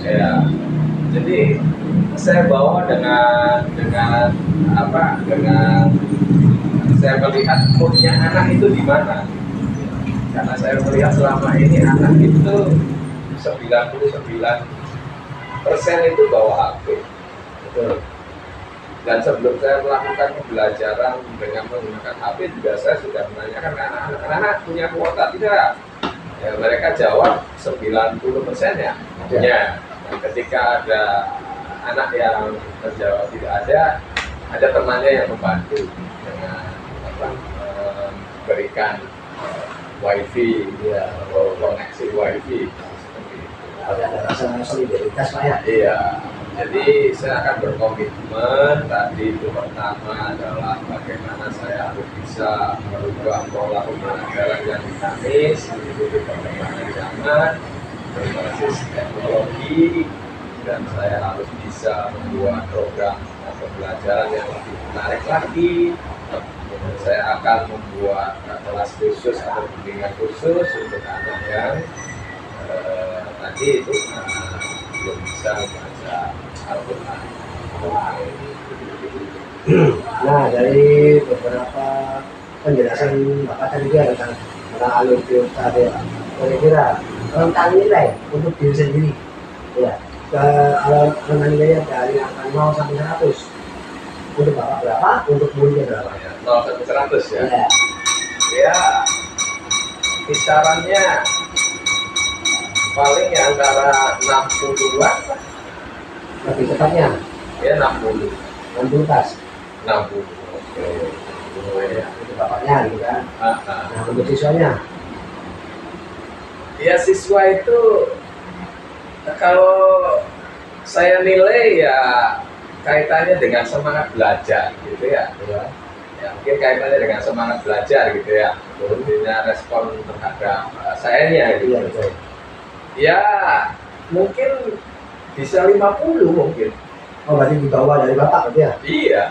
D: Ya, jadi saya bawa dengan saya melihat moodnya anak itu di mana. Karena saya melihat selama ini anak itu 99% itu bawa HP. Betul. Dan sebelum saya melakukan pembelajaran dengan menggunakan HP juga saya sudah menanyakan anak-anak punya kuota tidak? Ya, mereka jawab 90% ya. Ya. Dan ketika ada anak yang menjawab tidak ada temannya yang membantu dengan berikan wifi ya, atau koneksi wifi seperti itu.
A: Ada rasa solidaritas Pak ya.
D: Iya. Jadi saya akan berkomitmen. Tadi itu pertama adalah bagaimana saya harus bisa merubah pola pembelajaran yang dinamis mengikuti perkembangan zaman berbasis teknologi, dan saya harus bisa membuat program pembelajaran yang lebih menarik lagi. Dan saya akan membuat kelas khusus atau bimbingan khusus untuk anak yang tadi itu belum bisa membaca Al-Quran.
A: Nah, dari beberapa penjelasan Bapak tadi juga tentang alur tadi, kira-kira tentang nilai untuk diri sendiri, ya, kalau dengan nilai dari angka 0 sampai 100, untuk Bapak berapa, untuk muridnya berapa?
D: 0 sampai 100 ya.
A: Ya.
D: Ya, kisarannya paling ya antara 60-an lah.
A: Lebih tepatnya
D: Ya 60.
A: 60 tas.
D: 60. Oke. Ya.
A: Itu Bapaknya gitu kan.
D: Ah.
A: Nah, untuk siswanya
D: Ya, siswa itu kalau saya nilai ya kaitannya dengan semangat belajar gitu ya. Ya, mungkin kaitannya dengan semangat belajar gitu ya. Tentunya respon terhadap sayanya gitu.
A: iya betul.
D: Ya, mungkin bisa 50 mungkin.
A: Oh, berarti di bawah dari Bapak berarti ya?
D: Iya.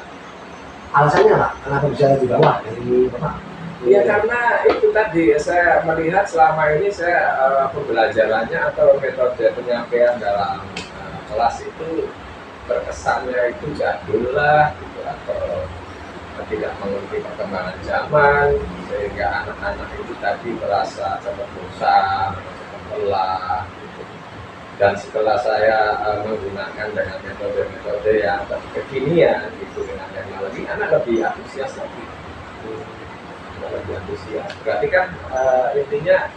A: Alasannya Pak, kenapa bisa di bawah dari Bapak?
D: Iya, karena itu tadi saya melihat selama ini saya pembelajarannya atau metode penyampaian dalam kelas itu terkesannya itu jadul lah gitu, atau tidak mengerti perkembangan zaman, sehingga anak-anak itu tadi merasa cepat bosan, cepat lelah gitu. Dan setelah saya menggunakan dengan metode-metode yang kekinian gitu, dengan teknologi, anak lebih antusias lagi. Lebih antusias. Berarti kan intinya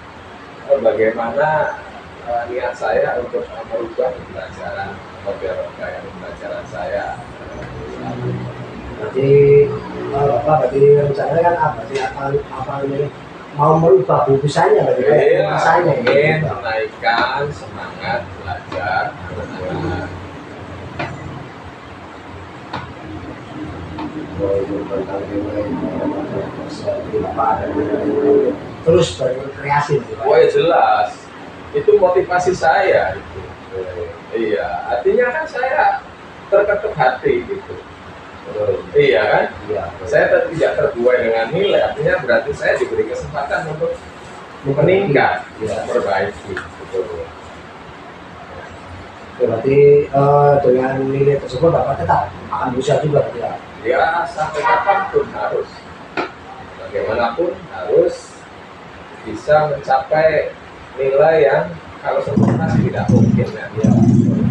D: bagaimana niat saya untuk merubah pembelajaran, model gaya pembelajaran saya.
A: Berarti Bapak berarti rencananya kan apa sih, apa ini mau merubah bungkusannya berarti kayak rasanya
D: ingin menaikkan semangat belajar anak-anak.
A: Terus berkreasi.
D: Oh ya jelas, itu motivasi saya itu. Iya, artinya kan saya terketuk hati gitu. Iya kan?
A: Iya.
D: Saya tidak terbuai dengan nilai, artinya berarti saya diberi kesempatan untuk meningkat, memperbaiki. Betul.
A: Berarti dengan nilai tersebut Bapak tetap akan berusaha juga berarti ya?
D: Ya, sampai kapanpun harus, bagaimanapun harus bisa mencapai nilai yang kalau sempurna sih tidak mungkin ya.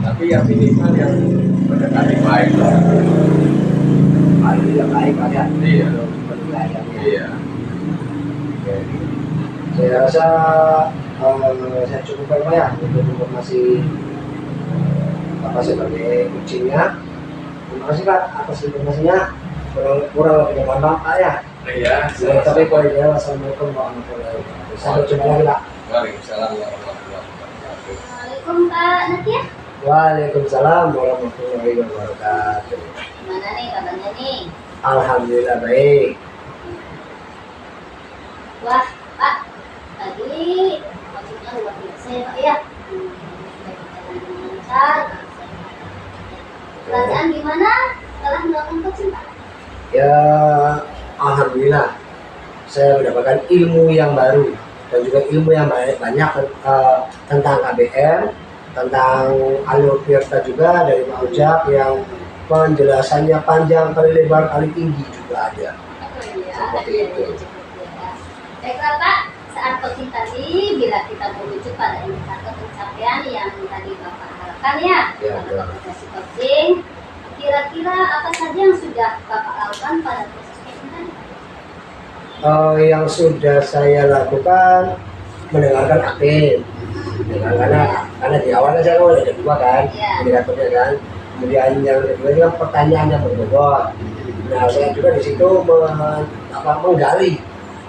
D: Tapi yang minimal yang mendekati baik lah.
A: Paling tidak baik Pak ya?
D: Iya.
A: Penilaiannya.
D: Iya.
A: Saya rasa saya cukupkan Pak ya untuk informasi Bapak sebagai kucingnya. Terima kasih Pak atas informasinya. Kurang lebih mohon maaf Pak ya.
D: Iya.
A: Tapi kalau dia wassalamualaikum warahmatullahi wabarakatuh. Sampai jumpa lagi Pak.
D: Waalaikumsalam warahmatullahi wabarakatuh.
C: Assalamualaikum Pak Natia.
A: Waalaikumsalam warahmatullahi wabarakatuh.
C: Gimana nih kabarnya nih?
A: Alhamdulillah baik.
C: Wah, Pak Perasaan gimana setelah melakukan coaching Pak?
A: Ya, alhamdulillah saya mendapatkan ilmu yang baru dan juga ilmu yang banyak tentang KBM, tentang alur Tirta juga dari Pak Ojak yang penjelasannya panjang kali lebar kali tinggi juga ada.
C: Oh iya,
A: Seperti
C: iya,
A: itu.
C: iya, cukup ya. Baiklah Pak, saat coaching tadi bila kita merujuk pada indikator pencapaian yang tadi Bapak harapkan ya,
A: Ya,
C: pada
A: betul.
C: proses coaching, kira-kira apa saja yang sudah Bapak lakukan pada proses coaching tadi?
A: Yang sudah saya lakukan mendengarkan aktif, karena di awalnya saya kan ada dua kan
C: Iya.
A: indikatornya kan, kemudian yang kedua itu kan pertanyaan yang berbobot. Nah saya juga di situ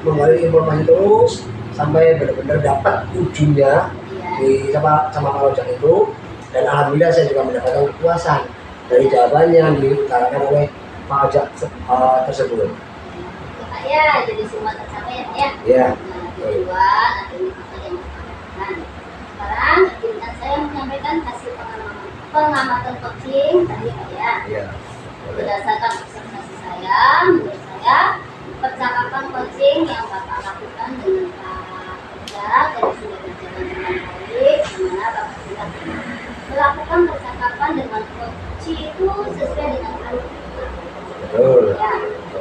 A: menggali informasi terus sampai benar-benar dapat ujungnya
C: Iya.
A: sama Pak Ojak itu, dan alhamdulillah saya juga mendapatkan kepuasan dari jawaban yang diutarakan oleh Pak Ojak tersebut.
C: Itu Pak ya, jadi semua tercapai ya.
A: Ya.
C: Nah, tujuan atau indikator yang dilakukan. Sekarang izinkan saya menyampaikan hasil pengamatan coaching tadi Pak ya.
A: Iya. Boleh.
C: Berdasarkan observasi saya, menurut saya percakapan coaching yang Bapak lakukan dengan Pak Ojak tadi sudah berjalan dengan baik, di mana Bapak sudah melakukan percakapan dengan coach itu sesuai dengan alur.
A: Betul.
C: Ya,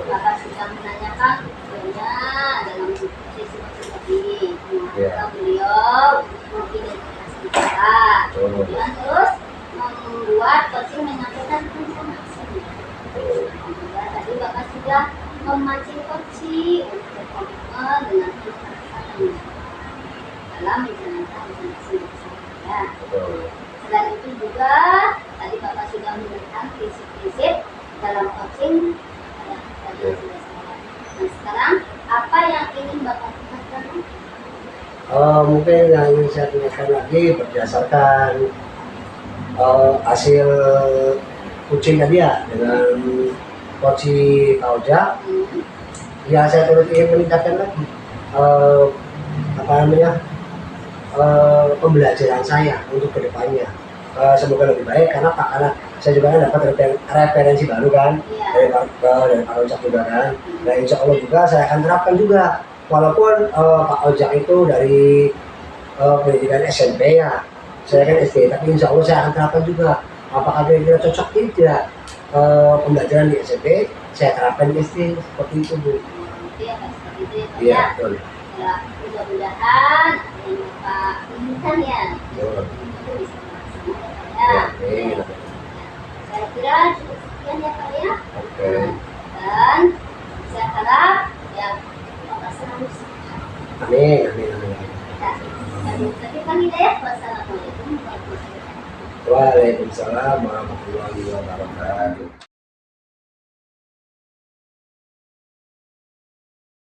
C: Bapak sudah menanyakan banyak dalam sesi coaching tadi.
A: Ya.
C: Maka beliau mengidentifikasi Bapak.
A: Betul.
C: Kemudian terus membuat coaching menyampaikan rencana aksi. Ya, tadi Bapak sudah memancing coaching untuk berkomitmen dengan keberhasilan dalam menjalankan aksi. Ya.
A: Betul.
C: Selain itu juga tadi Bapak sudah memberikan prinsip-prinsip dalam coaching tadi yang sudah saya. Nah sekarang apa yang ingin Bapak tekankan?
A: Mungkin yang ingin saya tanyakan lagi berdasarkan hasil coaching tadi ya dengan coach Pak Ojak, ya saya terus ingin meningkatkan lagi pembelajaran saya untuk kedepannya. Semoga lebih baik karena saya juga kan dapat referensi baru kan
C: Iya.
A: dari Pak Ojak juga kan. Nah insya Allah juga saya akan terapkan juga. Walaupun Pak Ojak itu dari pendidikan SMP ya, saya kan SD, tapi insya Allah saya akan terapkan juga. Apakah kira-kira cocok tidak pembelajaran di SMP, saya terapkan di SD seperti itu Bu.
C: Iya Pak, seperti itu ya Pak
A: Iya
C: ya.
A: betul.
C: Ya, mudah-mudahan apa yang Bapak inginkan ya
A: Betul.
C: itu bisa terlaksana ya Pak
A: Ya,
C: ya.
A: amin.
C: Saya kira cukup sekian ya Pak ya.
A: Oke.
C: Dan saya harap ya Bapak selalu sehat.
A: Amin, amin, amin.
C: Ya, kami ucapkan hidayah. Wassalamualaikum warahmatullahi wabarakatuh.
A: Waalaikumsalam warahmatullahi wabarakatuh.